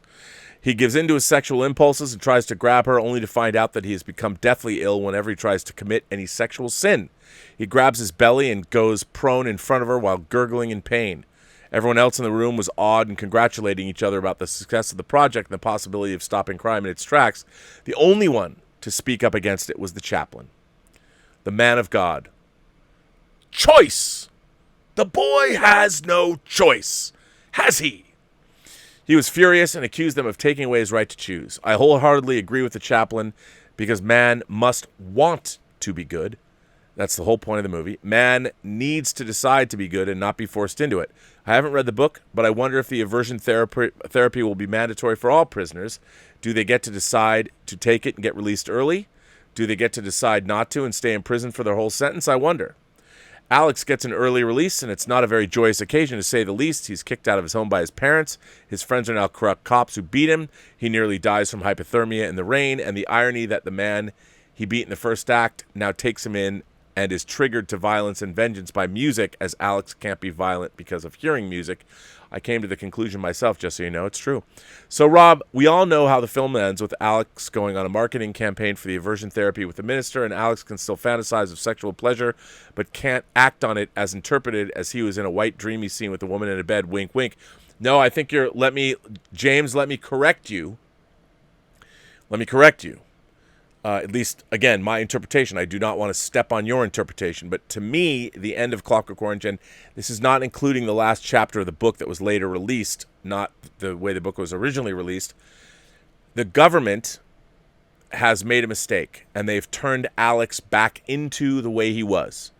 Speaker 2: He gives in to his sexual impulses and tries to grab her, only to find out that he has become deathly ill whenever he tries to commit any sexual sin. He grabs his belly and goes prone in front of her while gurgling in pain. Everyone else in the room was awed and congratulating each other about the success of the project and the possibility of stopping crime in its tracks. The only one to speak up against it was the chaplain, the man of God. Choice! The boy has no choice, has he? He was furious and accused them of taking away his right to choose. I wholeheartedly agree with the chaplain because man must want to be good. That's the whole point of the movie. Man needs to decide to be good and not be forced into it. I haven't read the book, but I wonder if the aversion therapy will be mandatory for all prisoners. Do they get to decide to take it and get released early? Do they get to decide not to and stay in prison for their whole sentence? I wonder. Alex gets an early release, and it's not a very joyous occasion to say the least. He's kicked out of his home by his parents. His friends are now corrupt cops who beat him. He nearly dies from hypothermia in the rain, and the irony that the man he beat in the first act now takes him in and is triggered to violence and vengeance by music, as Alex can't be violent because of hearing music. I came to the conclusion myself, just so you know, it's true. So, Rob, we all know how the film ends with Alex going on a marketing campaign for the aversion therapy with the minister, and Alex can still fantasize of sexual pleasure, but can't act on it as interpreted as he was in a white, dreamy scene with a woman in a bed, wink, wink. No, I think James, let me correct you. At least, again, my interpretation. I do not want to step on your interpretation, but to me, the end of Clockwork Orange, and this is not including the last chapter of the book that was later released, not the way the book was originally released, the government has made a mistake, and they've turned Alex back into the way he was.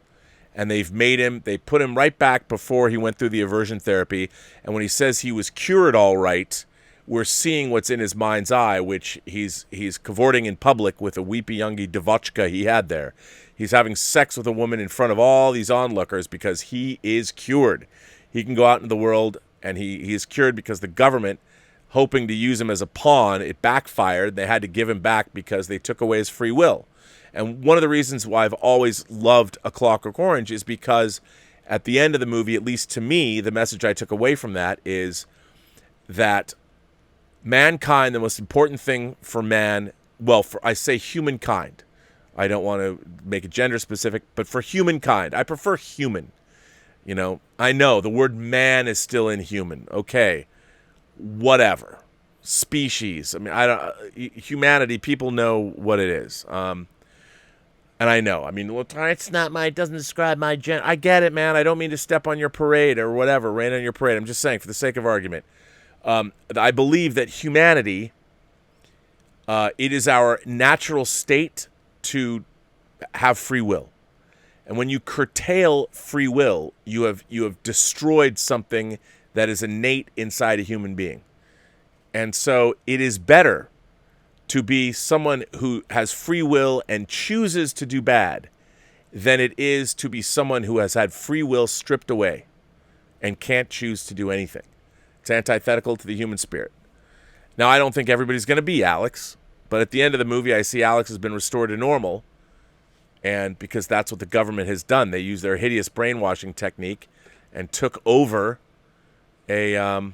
Speaker 2: And they put him right back before he went through the aversion therapy, and when he says he was cured all right, we're seeing what's in his mind's eye, which he's cavorting in public with a weepy youngie Devochka he had there. He's having sex with a woman in front of all these onlookers because he is cured. He can go out into the world, and he is cured because the government, hoping to use him as a pawn, it backfired. They had to give him back because they took away his free will. And one of the reasons why I've always loved A Clockwork Orange is because at the end of the movie, at least to me, the message I took away from that is that mankind, the most important thing for man, I say humankind. I don't want to make it gender specific, but for humankind, I prefer human. You know, I know the word man is still inhuman. Okay, whatever. Species. I mean, humanity. People know what it is. And I know. I mean, it doesn't describe my gender. I get it, man. I don't mean to step on your parade or whatever, rain on your parade. I'm just saying, for the sake of argument. I believe that humanity, it is our natural state to have free will. And when you curtail free will, you have destroyed something that is innate inside a human being. And so it is better to be someone who has free will and chooses to do bad than it is to be someone who has had free will stripped away and can't choose to do anything. It's antithetical to the human spirit. Now, I don't think everybody's going to be Alex, but at the end of the movie, I see Alex has been restored to normal, and because that's what the government has done. They used their hideous brainwashing technique and took over what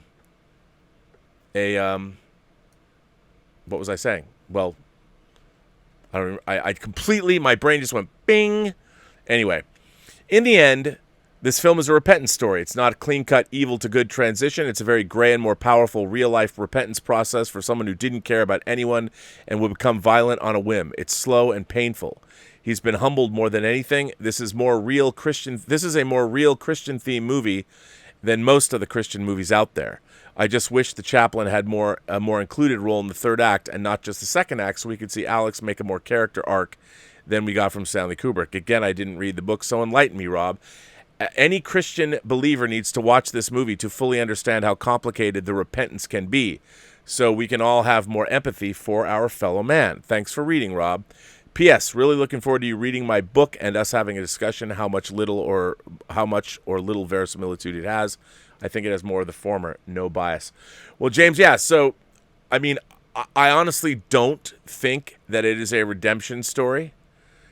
Speaker 2: was I saying? Well, I completely, my brain just went bing. Anyway, in the end, this film is a repentance story. It's not a clean-cut evil to good transition. It's a very gray and more powerful real-life repentance process for someone who didn't care about anyone and would become violent on a whim. It's slow and painful. He's been humbled more than anything. This is a more real Christian-themed movie than most of the Christian movies out there. I just wish the chaplain had a more included role in the third act and not just the second act, so we could see Alex make a more character arc than we got from Stanley Kubrick. Again, I didn't read the book, so enlighten me, Rob. Any Christian believer needs to watch this movie to fully understand how complicated the repentance can be, so we can all have more empathy for our fellow man. Thanks for reading, Rob. P.S. Really looking forward to you reading my book and us having a discussion how much or little verisimilitude it has. I think it has more of the former, no bias. Well, James, yeah, so, I mean, I honestly don't think that it is a redemption story,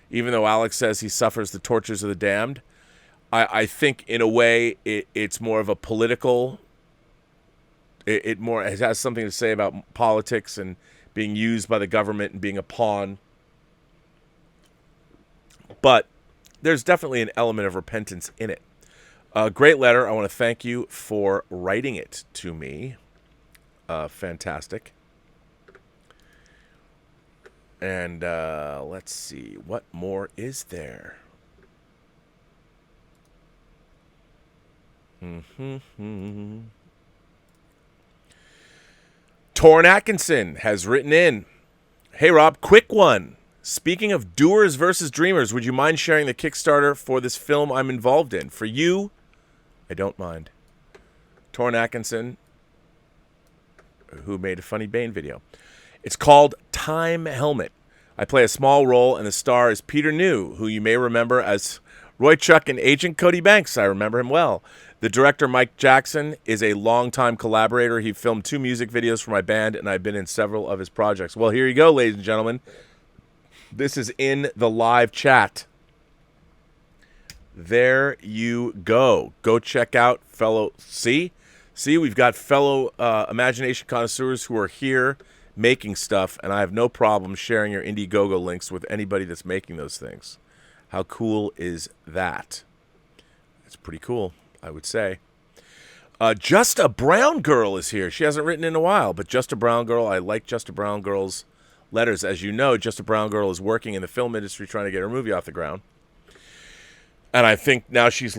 Speaker 2: even though Alex says he suffers the tortures of the damned. I think, in a way, it's more of a political... It has something to say about politics and being used by the government and being a pawn. But there's definitely an element of repentance in it. Great letter. I want to thank you for writing it to me. Fantastic. And let's see. What more is there? Torrin Atkinson has written in, "Hey Rob, quick one. Speaking of doers versus dreamers, would you mind sharing the Kickstarter for this film I'm involved in? For you, I don't mind." Torrin Atkinson, who made a Funny Bane video. It's called Time Helmet. I play a small role, and the star is Peter New, who you may remember as Roy Chuck and Agent Cody Banks. I remember him well. The director, Mike Jackson, is a longtime collaborator. He filmed 2 music videos for my band, and I've been in several of his projects. Well, here you go, ladies and gentlemen. This is in the live chat. There you go. Go check out fellow... See, we've got fellow imagination connoisseurs who are here making stuff, and I have no problem sharing your Indiegogo links with anybody that's making those things. How cool is that? It's pretty cool, I would say. Just a Brown Girl is here. She hasn't written in a while, but Just a Brown Girl, I like Just a Brown Girl's letters. As you know, Just a Brown Girl is working in the film industry trying to get her movie off the ground. And I think now she's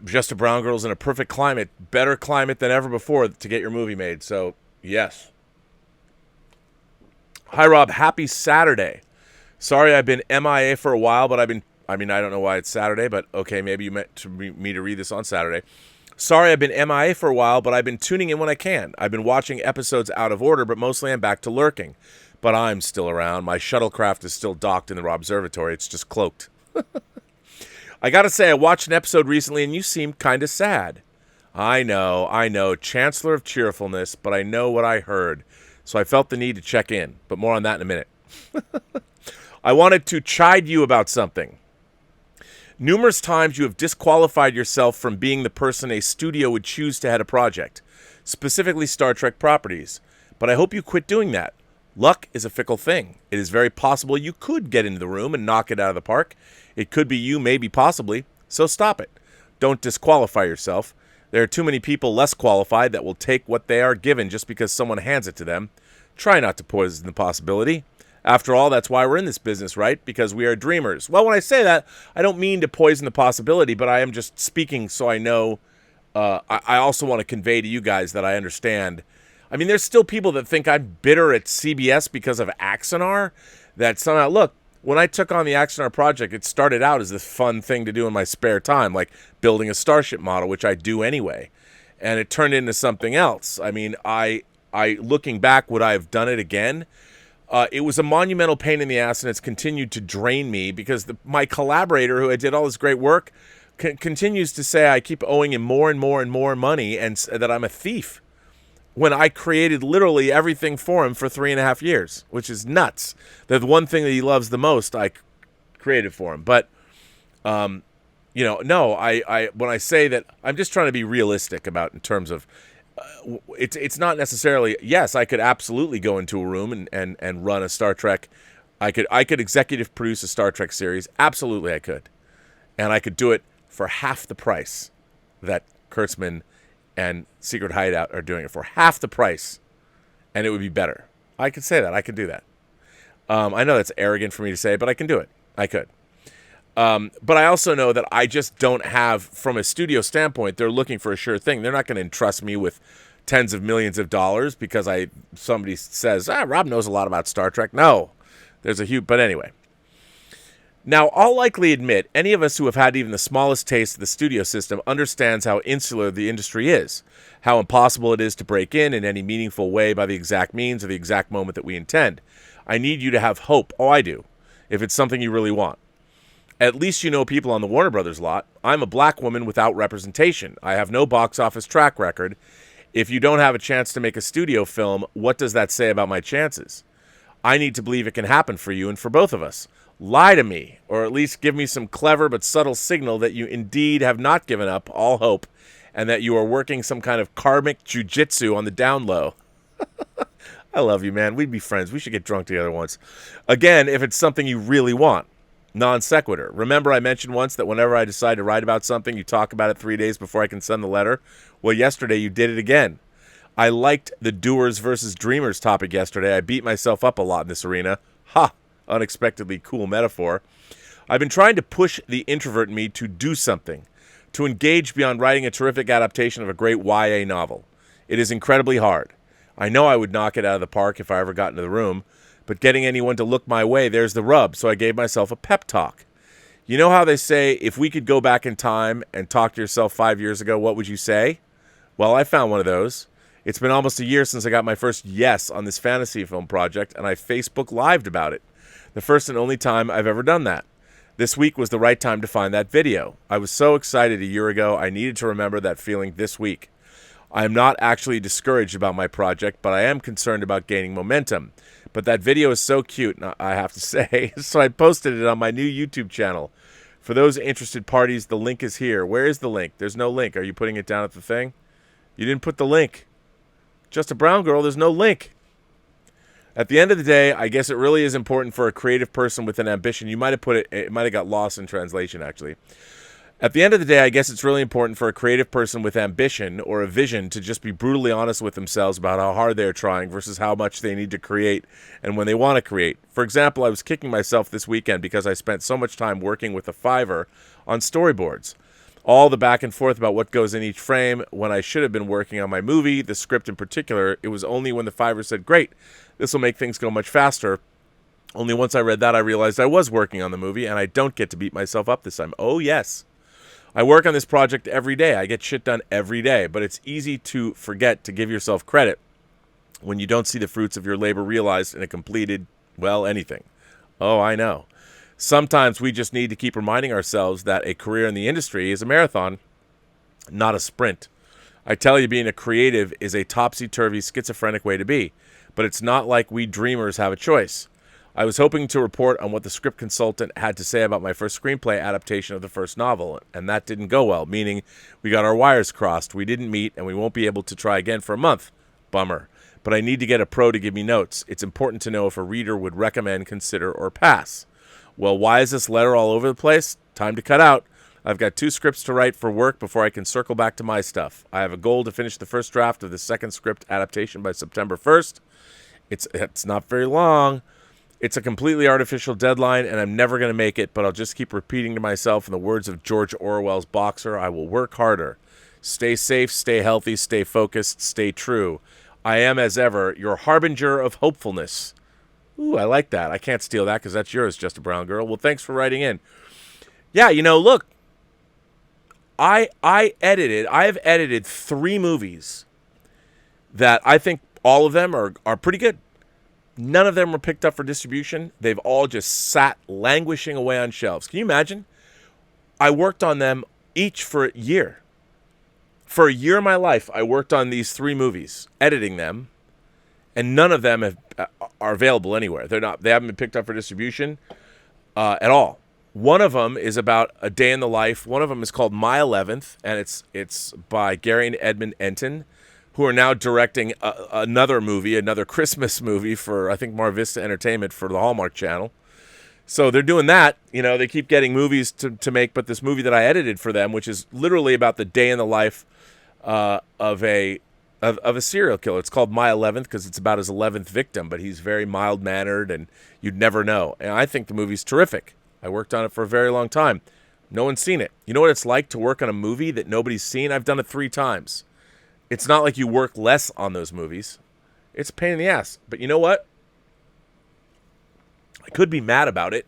Speaker 2: Just a Brown Girl's in a perfect climate, better climate than ever before to get your movie made. So, yes. Hi, Rob. Happy Saturday. Sorry I've been MIA for a while, but I don't know why it's Saturday, but okay, maybe you meant me to read this on Saturday. Sorry I've been MIA for a while, but I've been tuning in when I can. I've been watching episodes out of order, but mostly I'm back to lurking. But I'm still around. My shuttlecraft is still docked in the Robservatory. It's just cloaked. I gotta say, I watched an episode recently, and you seemed kind of sad. I know. Chancellor of Cheerfulness, but I know what I heard. So I felt the need to check in, but more on that in a minute. I wanted to chide you about something. Numerous times you have disqualified yourself from being the person a studio would choose to head a project, specifically Star Trek properties. But I hope you quit doing that. Luck is a fickle thing. It is very possible you could get into the room and knock it out of the park. It could be you, maybe, possibly. So stop it. Don't disqualify yourself. There are too many people less qualified that will take what they are given just because someone hands it to them. Try not to poison the possibility. After all, that's why we're in this business, right? Because we are dreamers. Well, when I say that, I don't mean to poison the possibility, but I am just speaking so I know. I also want to convey to you guys that I understand. I mean, there's still people that think I'm bitter at CBS because of Axanar. That somehow, look, when I took on the Axanar project, it started out as this fun thing to do in my spare time, like building a Starship model, which I do anyway. And it turned into something else. I mean, I looking back, would I have done it again? It was a monumental pain in the ass, and it's continued to drain me because my collaborator, who I did all this great work, continues to say I keep owing him more and more and more money, and that I'm a thief, when I created literally everything for him for 3.5 years, which is nuts. The one thing that he loves the most, I created for him. But, no, I when I say that, I'm just trying to be realistic about in terms of, it's not necessarily, yes, I could absolutely go into a room and run a Star Trek. I could executive produce a Star Trek series. Absolutely I could. And I could do it for half the price that Kurtzman and Secret Hideout are doing it for. Half the price. And it would be better. I could say that. I could do that. I know that's arrogant for me to say, but I can do it. I could. But I also know that I just don't have, from a studio standpoint, they're looking for a sure thing. They're not going to entrust me with tens of millions of dollars because somebody says, Rob knows a lot about Star Trek. No, there's a huge, but anyway. Now, I'll likely admit, any of us who have had even the smallest taste of the studio system understands how insular the industry is, how impossible it is to break in any meaningful way by the exact means or the exact moment that we intend. I need you to have hope. Oh, I do, if it's something you really want. At least you know people on the Warner Brothers lot. I'm a black woman without representation. I have no box office track record. If you don't have a chance to make a studio film, what does that say about my chances? I need to believe it can happen for you and for both of us. Lie to me, or at least give me some clever but subtle signal that you indeed have not given up all hope and that you are working some kind of karmic jujitsu on the down low. I love you, man. We'd be friends. We should get drunk together once. Again, if it's something you really want. Non sequitur. Remember I mentioned once that whenever I decide to write about something, you talk about it 3 days before I can send the letter? Well, yesterday you did it again. I liked the doers versus dreamers topic yesterday. I beat myself up a lot in this arena. Ha! Unexpectedly cool metaphor. I've been trying to push the introvert in me to do something, to engage beyond writing a terrific adaptation of a great YA novel. It is incredibly hard. I know I would knock it out of the park if I ever got into the room, but getting anyone to look my way, there's the rub, so I gave myself a pep talk. You know how they say, if we could go back in time and talk to yourself 5 years ago, what would you say? Well, I found one of those. It's been almost a year since I got my first yes on this fantasy film project, and I Facebook Lived about it. The first and only time I've ever done that. This week was the right time to find that video. I was so excited a year ago, I needed to remember that feeling this week. I am not actually discouraged about my project, but I am concerned about gaining momentum. But that video is so cute, I have to say, so I posted it on my new YouTube channel. For those interested parties, the link is here. Where is the link? There's no link. Are you putting it down at the thing? You didn't put the link. Just a brown girl, there's no link. At the end of the day, I guess it really is important for a creative person with an ambition. You might have put it might have got lost in translation, actually. At the end of the day, I guess it's really important for a creative person with ambition or a vision to just be brutally honest with themselves about how hard they're trying versus how much they need to create and when they want to create. For example, I was kicking myself this weekend because I spent so much time working with a Fiverr on storyboards. All the back and forth about what goes in each frame when I should have been working on my movie, the script in particular. It was only when the Fiverr said, great, this will make things go much faster. Only once I read that, I realized I was working on the movie and I don't get to beat myself up this time. Oh, yes. I work on this project every day. I get shit done every day, but it's easy to forget to give yourself credit when you don't see the fruits of your labor realized in a completed, well, anything. Oh, I know. Sometimes we just need to keep reminding ourselves that a career in the industry is a marathon, not a sprint. I tell you, being a creative is a topsy-turvy, schizophrenic way to be, but it's not like we dreamers have a choice. I was hoping to report on what the script consultant had to say about my first screenplay adaptation of the first novel, and that didn't go well, meaning we got our wires crossed, we didn't meet, and we won't be able to try again for a month. Bummer. But I need to get a pro to give me notes. It's important to know if a reader would recommend, consider, or pass. Well, why is this letter all over the place? Time to cut out. I've got 2 scripts to write for work before I can circle back to my stuff. I have a goal to finish the first draft of the second script adaptation by September 1st. It's not very long. It's a completely artificial deadline, and I'm never going to make it, but I'll just keep repeating to myself in the words of George Orwell's Boxer, I will work harder. Stay safe, stay healthy, stay focused, stay true. I am, as ever, your harbinger of hopefulness. Ooh, I like that. I can't steal that because that's yours, Just a Brown Girl. Well, thanks for writing in. Yeah, look, I have edited 3 movies that I think all of them are pretty good. None of them were picked up for distribution. They've all just sat languishing away on shelves. Can you imagine? I worked on them each for a year. For a year of my life, I worked on these 3 movies, editing them, and none of them are available anywhere. They haven't been picked up for distribution at all. One of them is about a day in the life. One of them is called My 11th, and it's by Gary and Edmund Enton, who are now directing another movie, another Christmas movie for, I think, Mar Vista Entertainment for the Hallmark Channel. So they're doing that. You know, they keep getting movies to make, but this movie that I edited for them, which is literally about the day in the life of a serial killer. It's called My 11th because it's about his 11th victim, but he's very mild-mannered, and you'd never know. And I think the movie's terrific. I worked on it for a very long time. No one's seen it. You know what it's like to work on a movie that nobody's seen? I've done it 3 times. It's not like you work less on those movies. It's a pain in the ass. But you know what? I could be mad about it,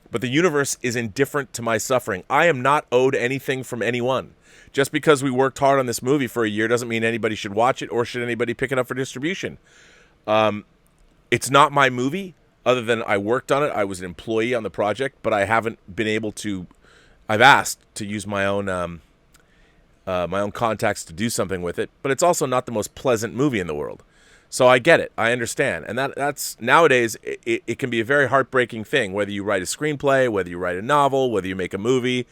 Speaker 2: but the universe is indifferent to my suffering. I am not owed anything from anyone. Just because we worked hard on this movie for a year doesn't mean anybody should watch it or should anybody pick it up for distribution. It's not my movie. Other than I worked on it, I was an employee on the project, but I haven't been able to. I've asked to use my own contacts to do something with it, but it's also not the most pleasant movie in the world. So I get it, I understand, and that's nowadays it can be a very heartbreaking thing. Whether you write a screenplay, whether you write a novel, whether you make a movie,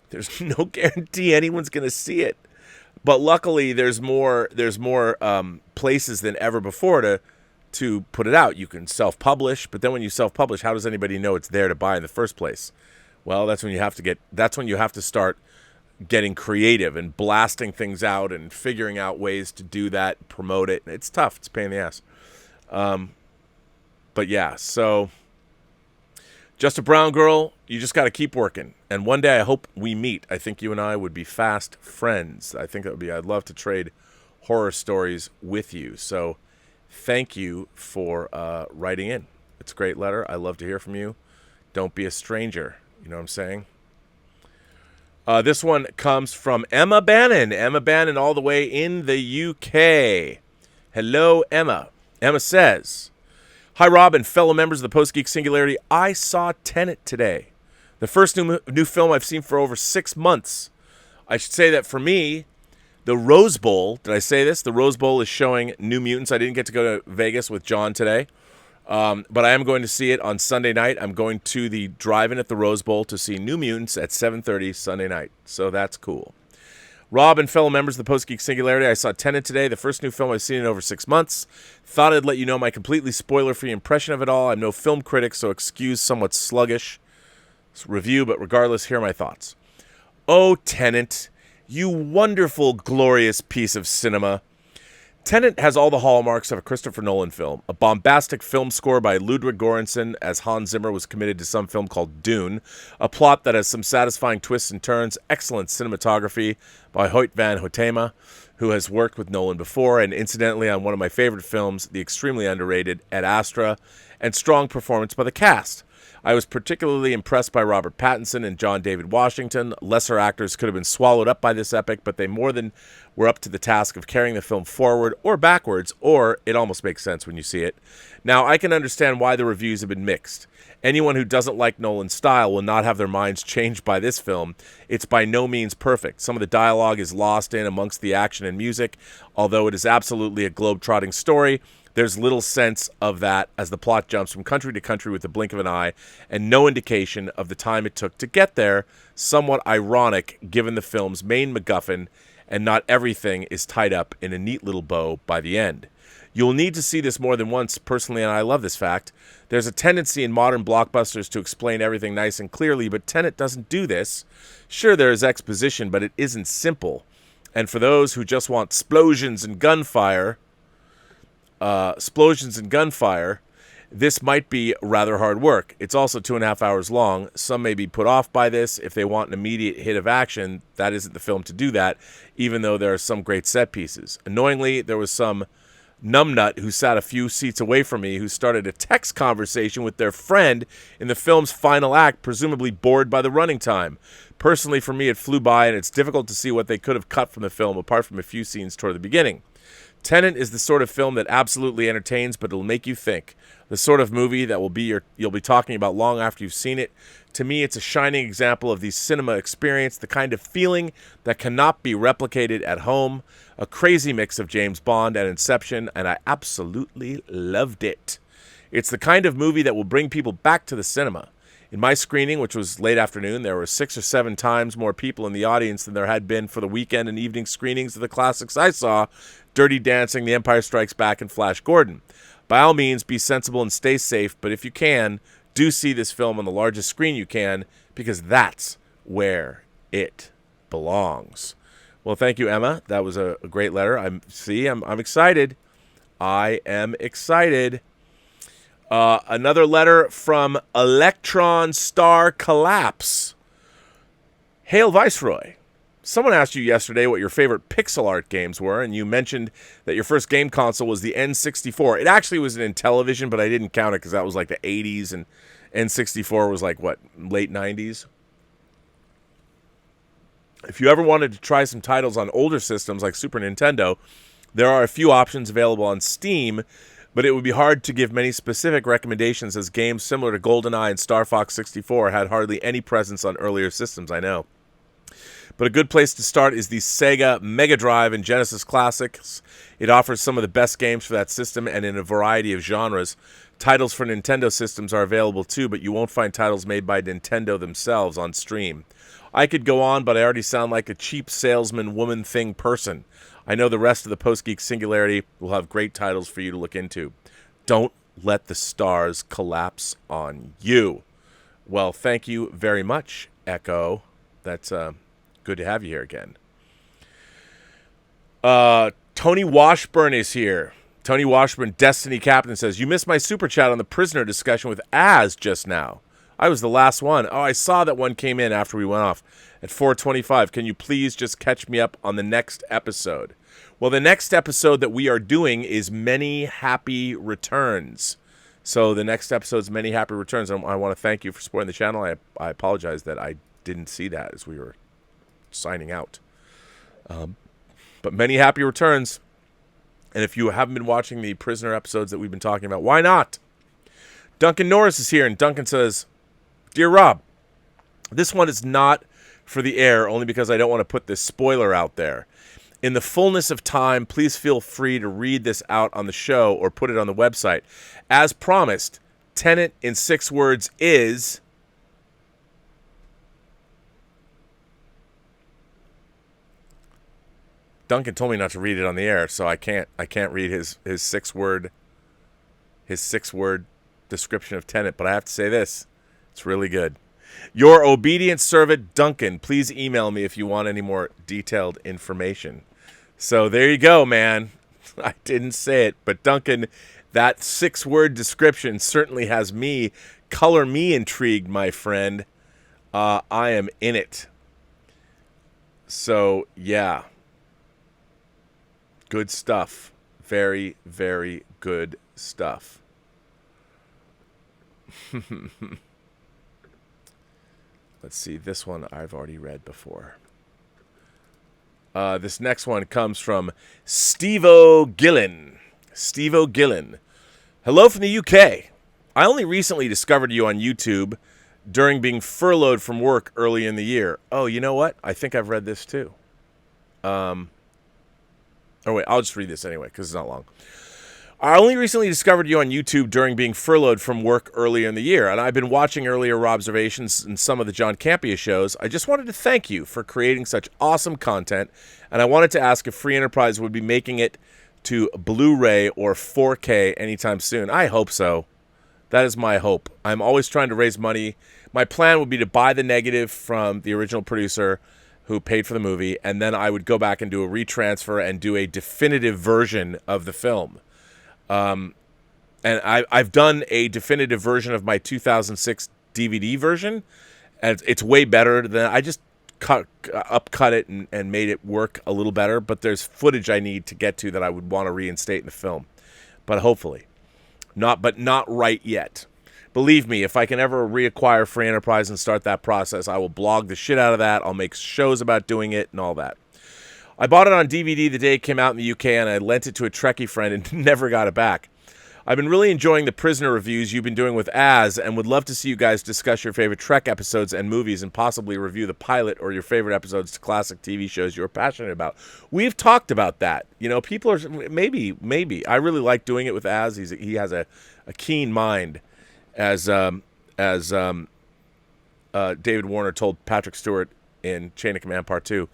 Speaker 2: there's no guarantee anyone's going to see it. But luckily, there's more places than ever before to put it out. You can self-publish, but then when you self-publish, how does anybody know it's there to buy in the first place? Well, that's when you have to start getting creative and blasting things out and figuring out ways to do that, promote it. It's tough. It's a pain in the ass. But yeah, so Just a Brown Girl, you just got to keep working. And one day I hope we meet. I think you and I would be fast friends. I think I'd love to trade horror stories with you. So thank you for writing in. It's a great letter. I love to hear from you. Don't be a stranger. You know what I'm saying? This one comes from Emma Bannon. Emma Bannon all the way in the UK. Hello, Emma. Emma says, "Hi, Rob and fellow members of the Post-Geek Singularity. I saw Tenet today. The first new film I've seen for over 6 months. I should say that for me, the Rose Bowl, did I say this? The Rose Bowl is showing New Mutants. I didn't get to go to Vegas with John today. But I am going to see it on Sunday night. I'm going to the drive-in at the Rose Bowl to see New Mutants at 7:30 Sunday night. So that's cool. Rob and fellow members of the Post-Geek Singularity, I saw Tenet today, the first new film I've seen in over 6 months. Thought I'd let you know my completely spoiler-free impression of it all. I'm no film critic, so excuse somewhat sluggish review, but regardless, here are my thoughts. Oh, Tenet, you wonderful, glorious piece of cinema. Tenet has all the hallmarks of a Christopher Nolan film. A bombastic film score by Ludwig Göransson, as Hans Zimmer was committed to some film called Dune. A plot that has some satisfying twists and turns. Excellent cinematography by Hoyt van Hoytema, who has worked with Nolan before, and incidentally on one of my favorite films, the extremely underrated Ad Astra, and strong performance by the cast. I was particularly impressed by Robert Pattinson and John David Washington. Lesser actors could have been swallowed up by this epic, but they more than were up to the task of carrying the film forward or backwards, or it almost makes sense when you see it. Now, I can understand why the reviews have been mixed. Anyone who doesn't like Nolan's style will not have their minds changed by this film. It's by no means perfect. Some of the dialogue is lost in amongst the action and music. Although it is absolutely a globe-trotting story, there's little sense of that as the plot jumps from country to country with the blink of an eye, and no indication of the time it took to get there. Somewhat ironic given the film's main MacGuffin, and not everything is tied up in a neat little bow by the end. You'll need to see this more than once, personally, and I love this fact. There's a tendency in modern blockbusters to explain everything nice and clearly, but Tenet doesn't do this. Sure, there is exposition, but it isn't simple. And for those who just want explosions and gunfire, this might be rather hard work. It's also 2.5 hours long. Some may be put off by this. If they want an immediate hit of action, that isn't the film to do that, even though there are some great set pieces. Annoyingly, there was some numbnut who sat a few seats away from me who started a text conversation with their friend in the film's final act, presumably bored by the running time. Personally, for me, it flew by, and it's difficult to see what they could have cut from the film apart from a few scenes toward the beginning. Tenet is the sort of film that absolutely entertains, but it'll make you think. The sort of movie that you'll be talking about long after you've seen it. To me, it's a shining example of the cinema experience, the kind of feeling that cannot be replicated at home. A crazy mix of James Bond and Inception, and I absolutely loved it. It's the kind of movie that will bring people back to the cinema. In my screening, which was late afternoon, there were 6 or 7 times more people in the audience than there had been for the weekend and evening screenings of the classics I saw, Dirty Dancing, The Empire Strikes Back, and Flash Gordon. By all means, be sensible and stay safe, but if you can, do see this film on the largest screen you can, because that's where it belongs. Well, thank you, Emma. That was a great letter. I'm excited. I am excited. Another letter from Electron Star Collapse. Hail Viceroy. Someone asked you yesterday what your favorite pixel art games were, and you mentioned that your first game console was the N64. It actually was an Intellivision, but I didn't count it because that was like the 80s, and N64 was like, late 90s? If you ever wanted to try some titles on older systems like Super Nintendo, there are a few options available on Steam, but it would be hard to give many specific recommendations as games similar to GoldenEye and Star Fox 64 had hardly any presence on earlier systems, I know. But a good place to start is the Sega Mega Drive and Genesis Classics. It offers some of the best games for that system and in a variety of genres. Titles for Nintendo systems are available too, but you won't find titles made by Nintendo themselves on stream. I could go on, but I already sound like a cheap salesman woman thing person. I know the rest of the Post-Geek Singularity will have great titles for you to look into. Don't let the stars collapse on you. Well, thank you very much, Echo. That's good to have you here again. Tony Washburn is here. Tony Washburn, Destiny Captain, says, you missed my super chat on the prisoner discussion with Az just now. I was the last one. Oh, I saw that one came in after we went off at 4:25. Can you please just catch me up on the next episode? Well, the next episode that we are doing is Many Happy Returns. So the next episode is Many Happy Returns. I want to thank you for supporting the channel. I apologize that I didn't see that as we were signing out. But Many Happy Returns. And if you haven't been watching the Prisoner episodes that we've been talking about, why not? Duncan Norris is here, and Duncan says, Dear Rob, this one is not for the air, only because I don't want to put this spoiler out there. In the fullness of time, please feel free to read this out on the show or put it on the website. As promised, Tenet in 6 words is... Duncan told me not to read it on the air, so I can't read his 6-word description of Tenet, but I have to say this. It's really good. Your obedient servant, Duncan. Please email me if you want any more detailed information. So there you go, man. I didn't say it, but Duncan, that 6-word description certainly has me intrigued, my friend. I am in it. So, yeah. Good stuff. Very, very good stuff. Let's see. This one I've already read before. This next one comes from Steve-O Gillen. Steve-O Gillen. Hello from the UK. I only recently discovered you on YouTube during being furloughed from work early in the year. Oh, you know what? I think I've read this too. Oh, wait. I'll just read this anyway because it's not long. I only recently discovered you on YouTube during being furloughed from work earlier in the year, and I've been watching earlier Robservations and some of the John Campea shows. I just wanted to thank you for creating such awesome content, and I wanted to ask if Free Enterprise would be making it to Blu-ray or 4K anytime soon. I hope so. That is my hope. I'm always trying to raise money. My plan would be to buy the negative from the original producer who paid for the movie, and then I would go back and do a retransfer and do a definitive version of the film. And I've done a definitive version of my 2006 DVD version, and it's way better than I just upcut it and made it work a little better. But there's footage I need to get to that I would want to reinstate in the film, but hopefully, not right yet. Believe me, if I can ever reacquire Free Enterprise and start that process, I will blog the shit out of that. I'll make shows about doing it and all that. I bought it on DVD the day it came out in the UK, and I lent it to a Trekkie friend and never got it back. I've been really enjoying the Prisoner reviews you've been doing with Az, and would love to see you guys discuss your favorite Trek episodes and movies, and possibly review the pilot or your favorite episodes to classic TV shows you're passionate about. We've talked about that. You know, people are maybe. I really like doing it with Az. He has a keen mind, as David Warner told Patrick Stewart in Chain of Command Part 2.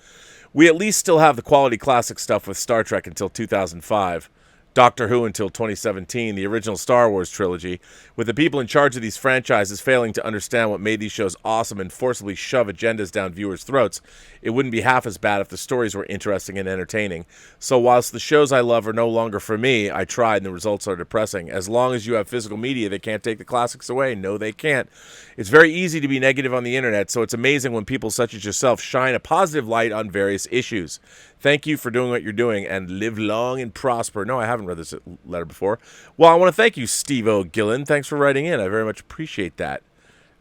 Speaker 2: We at least still have the quality classic stuff with Star Trek until 2005. Doctor Who until 2017, the original Star Wars trilogy, with the people in charge of these franchises failing to understand what made these shows awesome and forcibly shove agendas down viewers' throats, it wouldn't be half as bad if the stories were interesting and entertaining. So whilst the shows I love are no longer for me, I tried and the results are depressing. As long as you have physical media, they can't take the classics away. No, they can't. It's very easy to be negative on the internet, so it's amazing when people such as yourself shine a positive light on various issues. Thank you for doing what you're doing, and live long and prosper. No, I haven't read this letter before. Well, I want to thank you, Steve O'Gillen. Thanks for writing in. I very much appreciate that.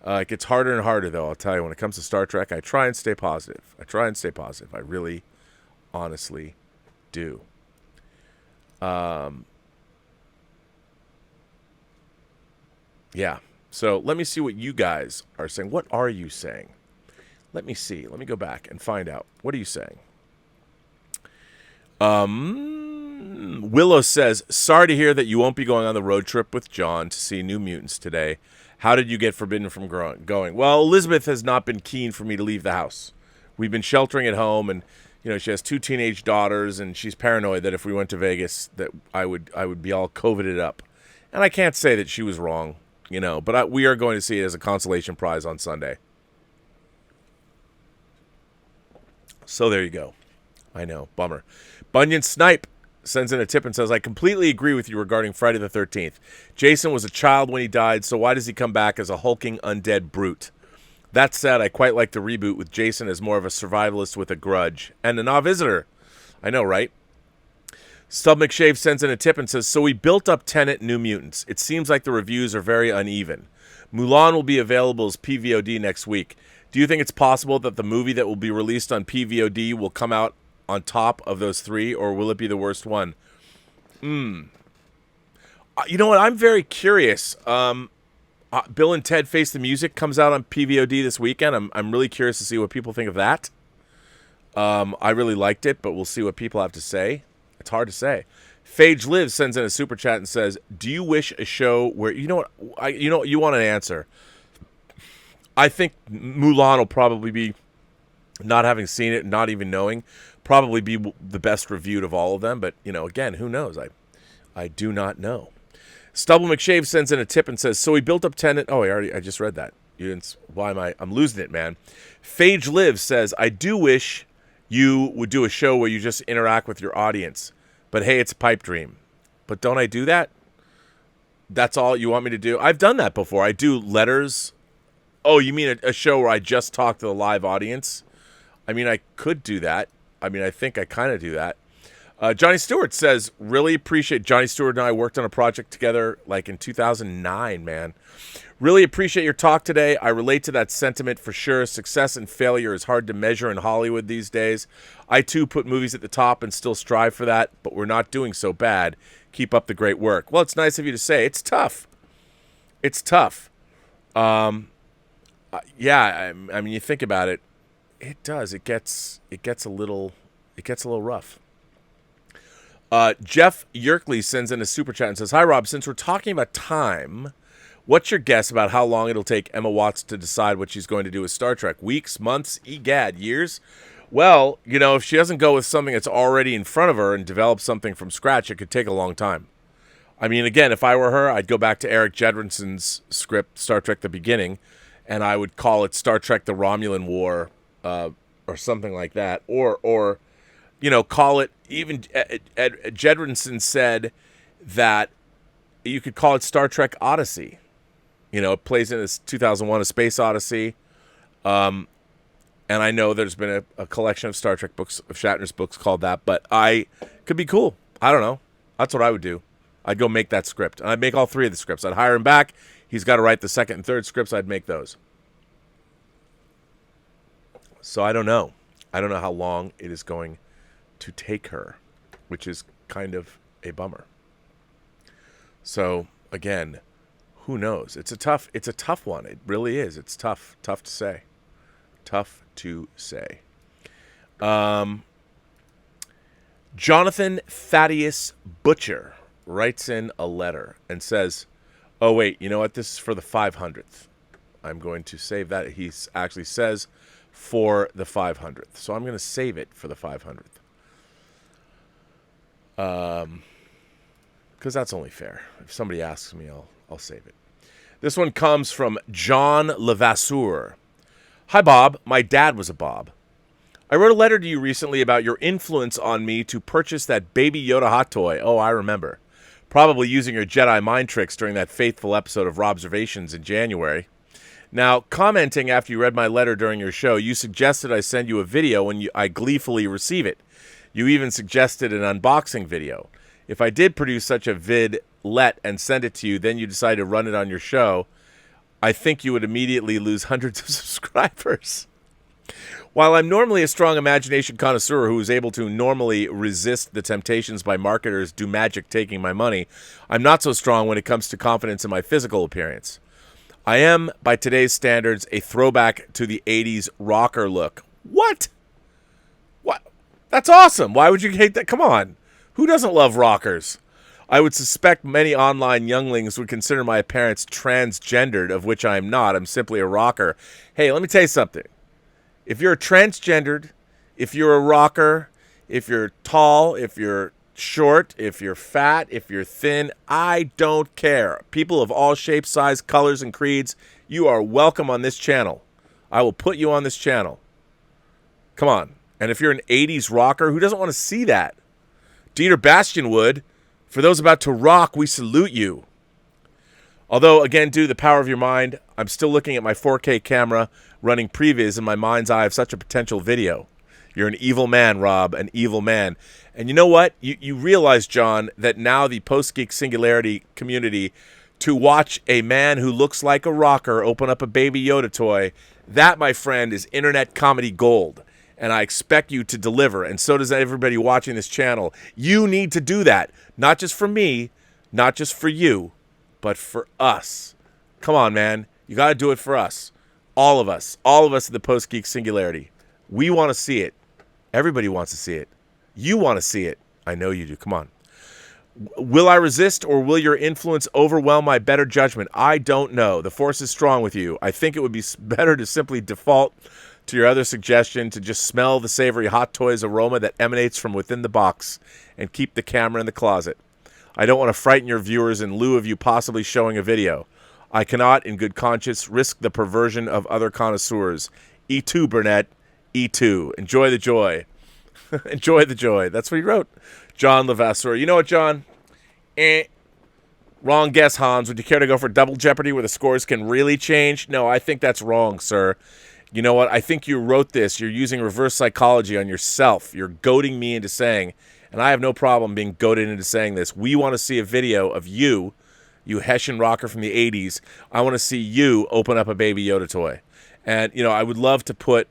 Speaker 2: It gets harder and harder, though, I'll tell you. When it comes to Star Trek, I try and stay positive. I really, honestly do. Yeah. So let me see what you guys are saying. What are you saying? Let me see. Let me go back and find out. What are you saying? Willow says, sorry to hear that you won't be going on the road trip with John to see New Mutants today. How did you get forbidden from going? Well, Elizabeth has not been keen for me to leave the house. We've been sheltering at home, and you know, she has 2 teenage daughters, and she's paranoid that if we went to Vegas that I would be all COVIDed up. And I can't say that she was wrong, you know, but we are going to see it as a consolation prize on Sunday. So there you go. I know, bummer. Bunyan Snipe sends in a tip and says, I completely agree with you regarding Friday the 13th. Jason was a child when he died, so why does he come back as a hulking undead brute? That said, I quite like the reboot with Jason as more of a survivalist with a grudge. And a non-visitor. I know, right? Stub McShave sends in a tip and says, so we built up Tenet New Mutants. It seems like the reviews are very uneven. Mulan will be available as PVOD next week. Do you think it's possible that the movie that will be released on PVOD will come out on top of those 3, or will it be the worst one? You know what? I'm very curious. Bill and Ted Face the Music comes out on PVOD this weekend. I'm really curious to see what people think of that. I really liked it, but we'll see what people have to say. It's hard to say. Phage Lives sends in a super chat and says, do you wish a show where, you know what, you want an answer. I think Mulan will probably be, not having seen it, not even knowing, probably be the best reviewed of all of them. But, you know, again, who knows? I do not know. Stubble McShave sends in a tip and says, so we built up Tenet. Oh, I just read that. I'm losing it, man. Phage Lives says, I do wish you would do a show where you just interact with your audience. But hey, it's a pipe dream. But don't I do that? That's all you want me to do? I've done that before. I do letters. Oh, you mean a show where I just talk to the live audience? I mean, I could do that. I mean, I think I kind of do that. Johnny Stewart says, really appreciate, Johnny Stewart and I worked on a project together like in 2009, man. Really appreciate your talk today. I relate to that sentiment for sure. Success and failure is hard to measure in Hollywood these days. I too put movies at the top and still strive for that, but we're not doing so bad. Keep up the great work. Well, it's nice of you to say. It's tough. It's tough. Yeah, I mean, you think about it, it does. It gets a little rough. Jeff Yerkley sends in a super chat and says, hi, Rob. Since we're talking about time, what's your guess about how long it'll take Emma Watts to decide what she's going to do with Star Trek? Weeks, months, egad, years? Well, you know, if she doesn't go with something that's already in front of her and develop something from scratch, it could take a long time. I mean, again, if I were her, I'd go back to Eric Jedrinson's script, Star Trek The Beginning, and I would call it Star Trek The Romulan War, or something like that. Or you know, call it, even Jedrinson said that you could call it Star Trek Odyssey. You know, it plays in this 2001 A Space Odyssey. And I know there's been a collection of Star Trek books, of Shatner's books called that, but could be cool. I don't know. That's what I would do. I'd go make that script. And I'd make all 3 of the scripts. I'd hire him back. He's got to write the second and third scripts. I'd make those. So I don't know. I don't know how long it is going to take her, which is kind of a bummer. So again, who knows? It's a tough one. It really is. It's tough to say. Tough to say. Jonathan Thaddeus Butcher writes in a letter and says, oh, wait, you know what? This is for the 500th. I'm going to save that. He actually says for the 500th. So I'm going to save it for the 500th. Because that's only fair. If somebody asks me, I'll save it. This one comes from John Levasseur. Hi, Bob. My dad was a Bob. I wrote a letter to you recently about your influence on me to purchase that Baby Yoda hot toy. Oh, I remember. Probably using your Jedi mind tricks during that faithful episode of Robservations in January. Now, commenting after you read my letter during your show, you suggested I send you a video when I gleefully receive it. You even suggested an unboxing video. If I did produce such a vidlet and send it to you, then you decide to run it on your show, I think you would immediately lose hundreds of subscribers. While I'm normally a strong imagination connoisseur who is able to normally resist the temptations by marketers do magic taking my money, I'm not so strong when it comes to confidence in my physical appearance. I am, by today's standards, a throwback to the 80s rocker look. What? What? That's awesome. Why would you hate that? Come on. Who doesn't love rockers? I would suspect many online younglings would consider my appearance transgendered, of which I am not. I'm simply a rocker. Hey, let me tell you something. If you're transgendered, if you're a rocker, if you're tall, if you're short, if you're fat, if you're thin, I don't care. People of all shapes, size, colors, and creeds, you are welcome on this channel. I will put you on this channel. Come on. And if you're an 80s rocker, who doesn't want to see that? Dieter Bastian would. For those about to rock, we salute you. Although, again, due to the power of your mind, I'm still looking at my 4K camera running previs in my mind's eye of such a potential video. You're an evil man, Rob, an evil man. And you know what? You realize, John, that now the Post-Geek Singularity community, to watch a man who looks like a rocker open up a Baby Yoda toy, that, my friend, is internet comedy gold. And I expect you to deliver, and so does everybody watching this channel. You need to do that, not just for me, not just for you, but for us. Come on, man. You got to do it for us. All of us at the Post-Geek Singularity. We want to see it. Everybody wants to see it. You want to see it. I know you do. Come on. Will I resist, or will your influence overwhelm my better judgment? I don't know. The force is strong with you. I think it would be better to simply default to your other suggestion to just smell the savory Hot Toys aroma that emanates from within the box and keep the camera in the closet. I don't want to frighten your viewers in lieu of you possibly showing a video. I cannot, in good conscience, risk the perversion of other connoisseurs. E2, Burnett. E2. Enjoy the joy. Enjoy the joy. That's what he wrote. John Levasseur. You know what, John? Wrong guess, Hans. Would you care to go for Double Jeopardy where the scores can really change? No, I think that's wrong, sir. You know what? I think you wrote this. You're using reverse psychology on yourself. You're goading me into saying, and I have no problem being goaded into saying this, we want to see a video of you Hessian rocker from the 80s. I want to see you open up a Baby Yoda toy. And, you know, I would love to put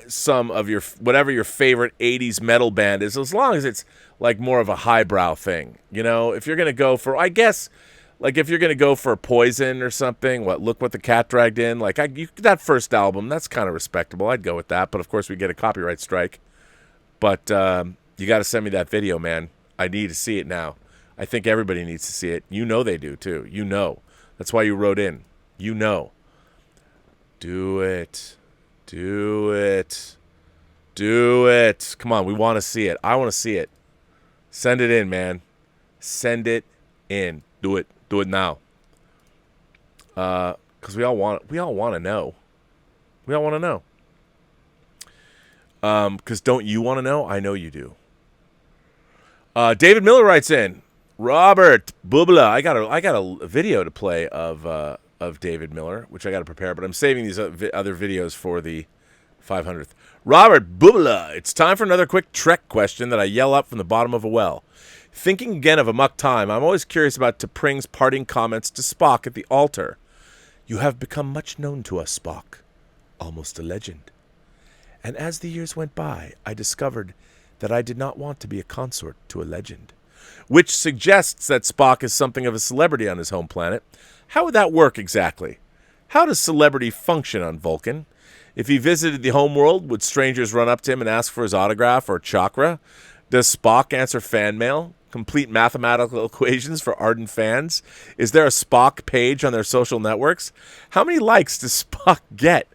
Speaker 2: some of your, whatever your favorite 80s metal band is, as long as it's like more of a highbrow thing. You know, if you're going to go for, I guess, like if you're going to go for Poison or something, Look What the Cat Dragged In, like that first album, that's kind of respectable. I'd go with that. But of course we get a copyright strike. But you got to send me that video, man. I need to see it now. I think everybody needs to see it. You know they do too. You know. That's why you wrote in. You know. Do it. Do it. Do it. Come on, we want to see it. I want to see it. Send it in, man. Send it in. Do it. Do it now. Because we all want to know. We all want to know. Because don't you want to know? I know you do. David Miller writes in, Robert Bubla. I got a video to play of David Miller, which I got to prepare, but I'm saving these other videos for the 500th. Robert Bubla. It's time for another quick Trek question that I yell up from the bottom of a well. Thinking again of Amok Time, I'm always curious about T'Pring's parting comments to Spock at the altar. You have become much known to us, Spock. Almost a legend. And as the years went by, I discovered that I did not want to be a consort to a legend. Which suggests that Spock is something of a celebrity on his home planet. How would that work exactly? How does celebrity function on Vulcan? If he visited the homeworld, would strangers run up to him and ask for his autograph or chakra? Does Spock answer fan mail? Complete mathematical equations for ardent fans? Is there a Spock page on their social networks? How many likes does Spock get?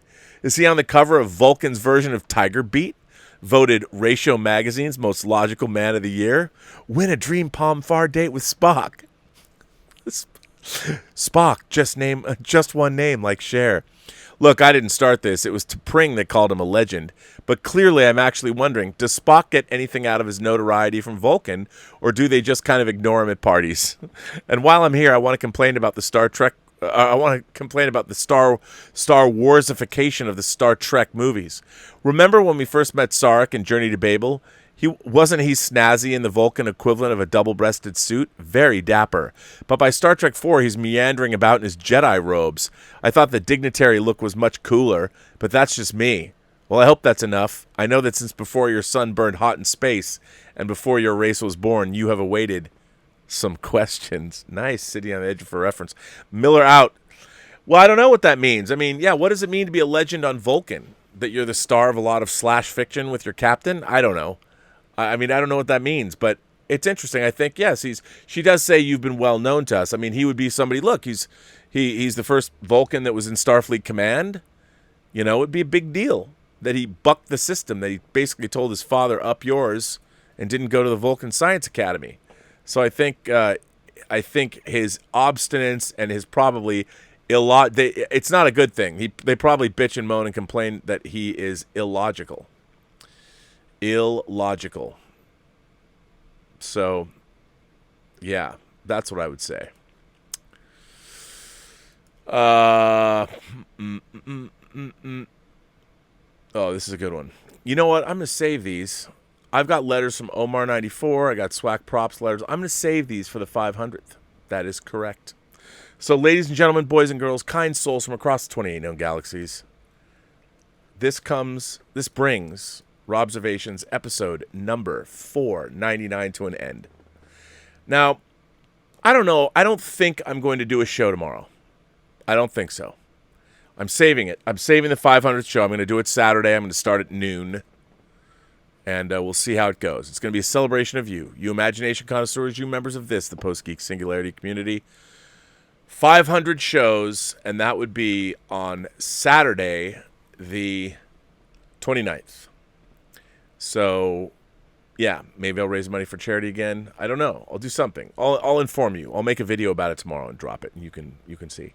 Speaker 2: Is he on the cover of Vulcan's version of Tiger Beat? Voted Ratio Magazine's most logical man of the year? Win a Dream Palm Far date with Spock. Spock, just one name like Cher. Look, I didn't start this. It was T'Pring that called him a legend. But clearly I'm actually wondering, does Spock get anything out of his notoriety from Vulcan, or do they just kind of ignore him at parties? And while I'm here, I want to complain about the Star Warsification of the Star Trek movies. Remember when we first met Sarek in Journey to Babel? Wasn't he snazzy in the Vulcan equivalent of a double-breasted suit? Very dapper. But by Star Trek IV, he's meandering about in his Jedi robes. I thought the dignitary look was much cooler, but that's just me. Well, I hope that's enough. I know that since before your sun burned hot in space, and before your race was born, you have awaited some questions. Nice, sitting on the edge for reference. Miller out. Well, I don't know what that means. I mean, yeah, what does it mean to be a legend on Vulcan? That you're the star of a lot of slash fiction with your captain? I don't know. I mean, I don't know what that means, but it's interesting. I think, yes, she does say you've been well known to us. I mean, he would be somebody, look, he's the first Vulcan that was in Starfleet Command. You know, it'd be a big deal that he bucked the system, that he basically told his father, up yours, and didn't go to the Vulcan Science Academy. So I think his obstinance and his probably it's not a good thing. They probably bitch and moan and complain that he is illogical. Illogical. So, yeah, that's what I would say. Oh, this is a good one. You know what? I'm going to save these. I've got letters from Omar94. I got Swack Props letters. I'm going to save these for the 500th. That is correct. So, ladies and gentlemen, boys and girls, kind souls from across the 28 known galaxies, this brings Robservations episode number 499 to an end. Now, I don't know. I don't think I'm going to do a show tomorrow. I don't think so. I'm saving it. I'm saving the 500th show. I'm going to do it Saturday. I'm going to start at noon. And we'll see how it goes. It's going to be a celebration of you imagination connoisseurs, you members of the Post-Geek Singularity community. 500 shows, and that would be on Saturday, the 29th. So, yeah, maybe I'll raise money for charity again. I don't know. I'll do something. I'll inform you. I'll make a video about it tomorrow and drop it, and you can see.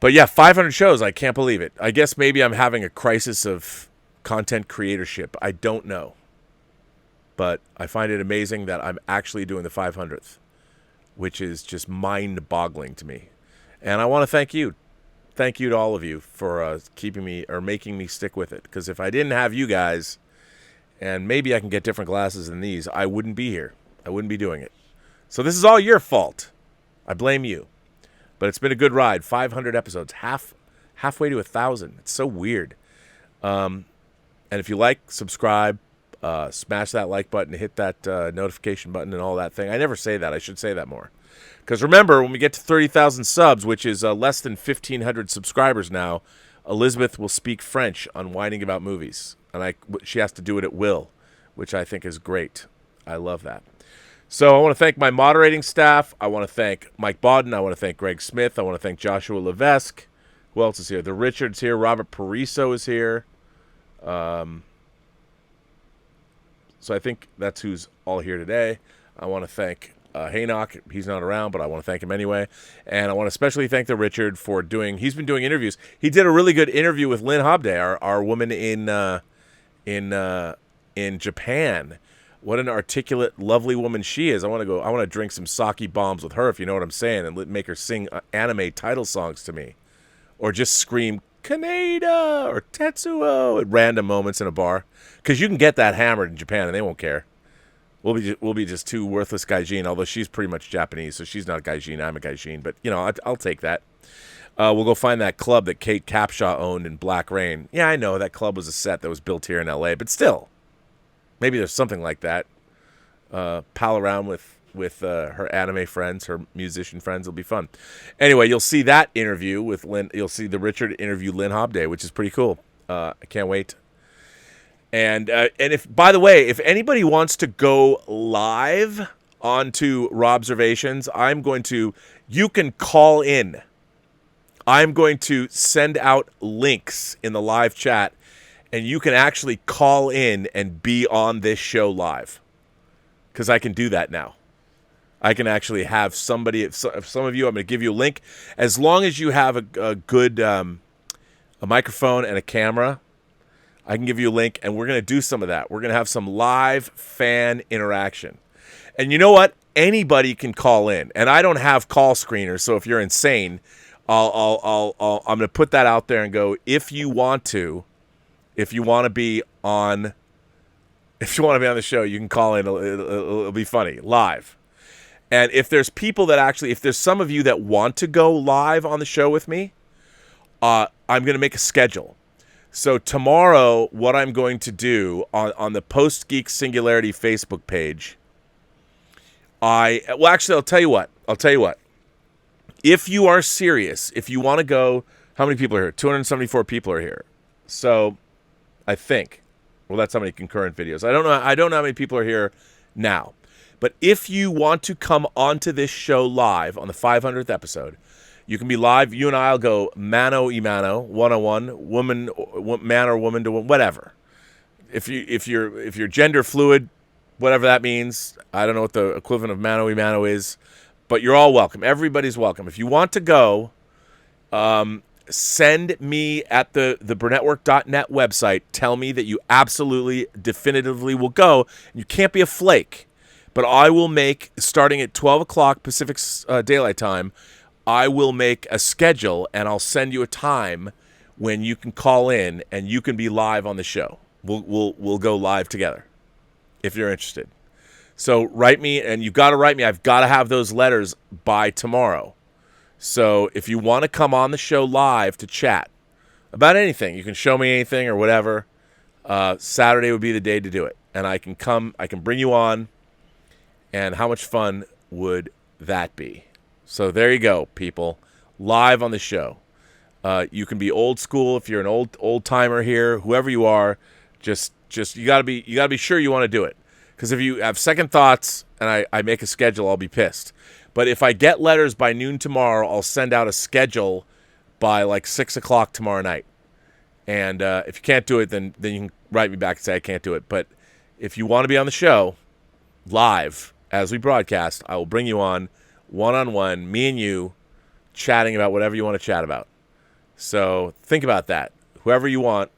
Speaker 2: But yeah, 500 shows. I can't believe it. I guess maybe I'm having a crisis of content creatorship. I don't know. But I find it amazing that I'm actually doing the 500th, which is just mind-boggling to me. And I want to thank you. Thank you to all of you for keeping me or making me stick with it. Because if I didn't have you guys, and maybe I can get different glasses than these, I wouldn't be here. I wouldn't be doing it. So this is all your fault. I blame you. But it's been a good ride. 500 episodes. Halfway to 1,000. It's so weird. And if you like, subscribe. Smash that like button. Hit that notification button and all that thing. I never say that. I should say that more. Because remember, when we get to 30,000 subs, which is less than 1,500 subscribers now, Elizabeth will speak French on Whining About Movies. And she has to do it at will, which I think is great. I love that. So I want to thank my moderating staff. I want to thank Mike Bodden. I want to thank Greg Smith. I want to thank Joshua Levesque. Who else is here? The Richard's here. Robert Pariso is here. So I think that's who's all here today. I want to thank Haynock. He's not around, but I want to thank him anyway. And I want to especially thank the Richard for he's been doing interviews. He did a really good interview with Lynn Hobday, our woman in Japan. What an articulate, lovely woman she is. I want to drink some sake bombs with her, if you know what I'm saying, and make her sing anime title songs to me. Or just scream, Kaneda or Tetsuo at random moments in a bar. Because you can get that hammered in Japan and they won't care. We'll be just two worthless gaijin, although she's pretty much Japanese, so she's not a gaijin, I'm a gaijin. But, I'll take that. We'll go find that club that Kate Capshaw owned in Black Rain. Yeah, I know, that club was a set that was built here in L.A., but still. Maybe there's something like that. Pal around with her anime friends, her musician friends. It'll be fun. Anyway, you'll see that interview with Lynn. You'll see the Richard interview Lynn Hobday, which is pretty cool. I can't wait. And if, by the way, if anybody wants to go live onto Robservations, you can call in. I'm going to send out links in the live chat, and you can actually call in and be on this show live. Because I can do that now. I can actually have somebody, if some of you, I'm going to give you a link. As long as you have a good a microphone and a camera, I can give you a link, and we're going to do some of that. We're going to have some live fan interaction. And you know what? Anybody can call in. And I don't have call screeners, so if you're insane, I'm going to put that out there and go, if you want to be on the show, you can call in. It'll be funny, live. And if there's people that if there's some of you that want to go live on the show with me, I'm going to make a schedule. So tomorrow, what I'm going to do on the Post-Geek Singularity Facebook page, I'll tell you what. If you are serious, if you want to go, how many people are here? 274 people are here. So I think. Well, that's how many concurrent videos. I don't know how many people are here now. But if you want to come onto this show live on the 500th episode, you can be live. You and I'll go mano y mano, one-on-one, man or woman to woman, whatever. If you're gender fluid, whatever that means, I don't know what the equivalent of mano y mano is, but you're all welcome. Everybody's welcome. If you want to go, send me at the Burnettwork.net website. Tell me that you absolutely, definitively will go. You can't be a flake. But I will make, starting at 12 o'clock Pacific Daylight Time, I will make a schedule, and I'll send you a time when you can call in and you can be live on the show. We'll go live together if you're interested. So write me, and you've got to write me. I've got to have those letters by tomorrow. So if you want to come on the show live to chat about anything, you can show me anything or whatever. Saturday would be the day to do it. And I can come, I can bring you on. And how much fun would that be? So there you go, people. Live on the show. You can be old school if you're an old timer here. Whoever you are, just you gotta be sure you want to do it. Because if you have second thoughts and I make a schedule, I'll be pissed. But if I get letters by noon tomorrow, I'll send out a schedule by like 6 o'clock tomorrow night. And if you can't do it, then you can write me back and say I can't do it. But if you want to be on the show live as we broadcast, I will bring you on one-on-one, me and you, chatting about whatever you want to chat about. So think about that. Whoever you want,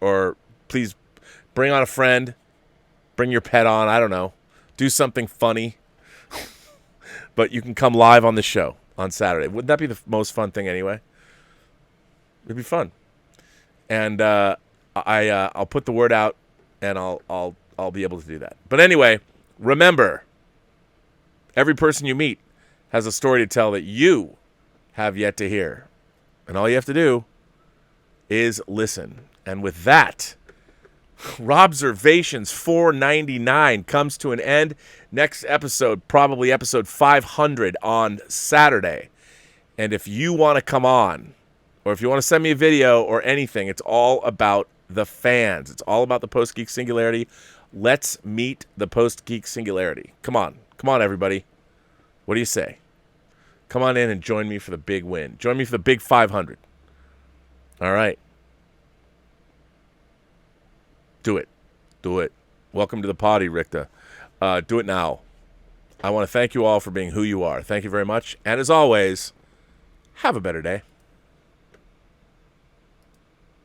Speaker 2: or please bring on a friend, bring your pet on, I don't know. Do something funny. But you can come live on the show on Saturday. Wouldn't that be the most fun thing anyway? It'd be fun. And I'll put the word out, and I'll be able to do that. But anyway, remember, every person you meet has a story to tell that you have yet to hear. And all you have to do is listen. And with that, Robservations 499 comes to an end. Next episode, probably episode 500 on Saturday. And if you want to come on, or if you want to send me a video or anything, it's all about the fans. It's all about the Post-Geek Singularity. Let's meet the Post-Geek Singularity. Come on, everybody. What do you say? Come on in and join me for the big win. Join me for the big 500. All right. Do it. Welcome to the party, Richter. Do it now. I want to thank you all for being who you are. Thank you very much. And as always, have a better day.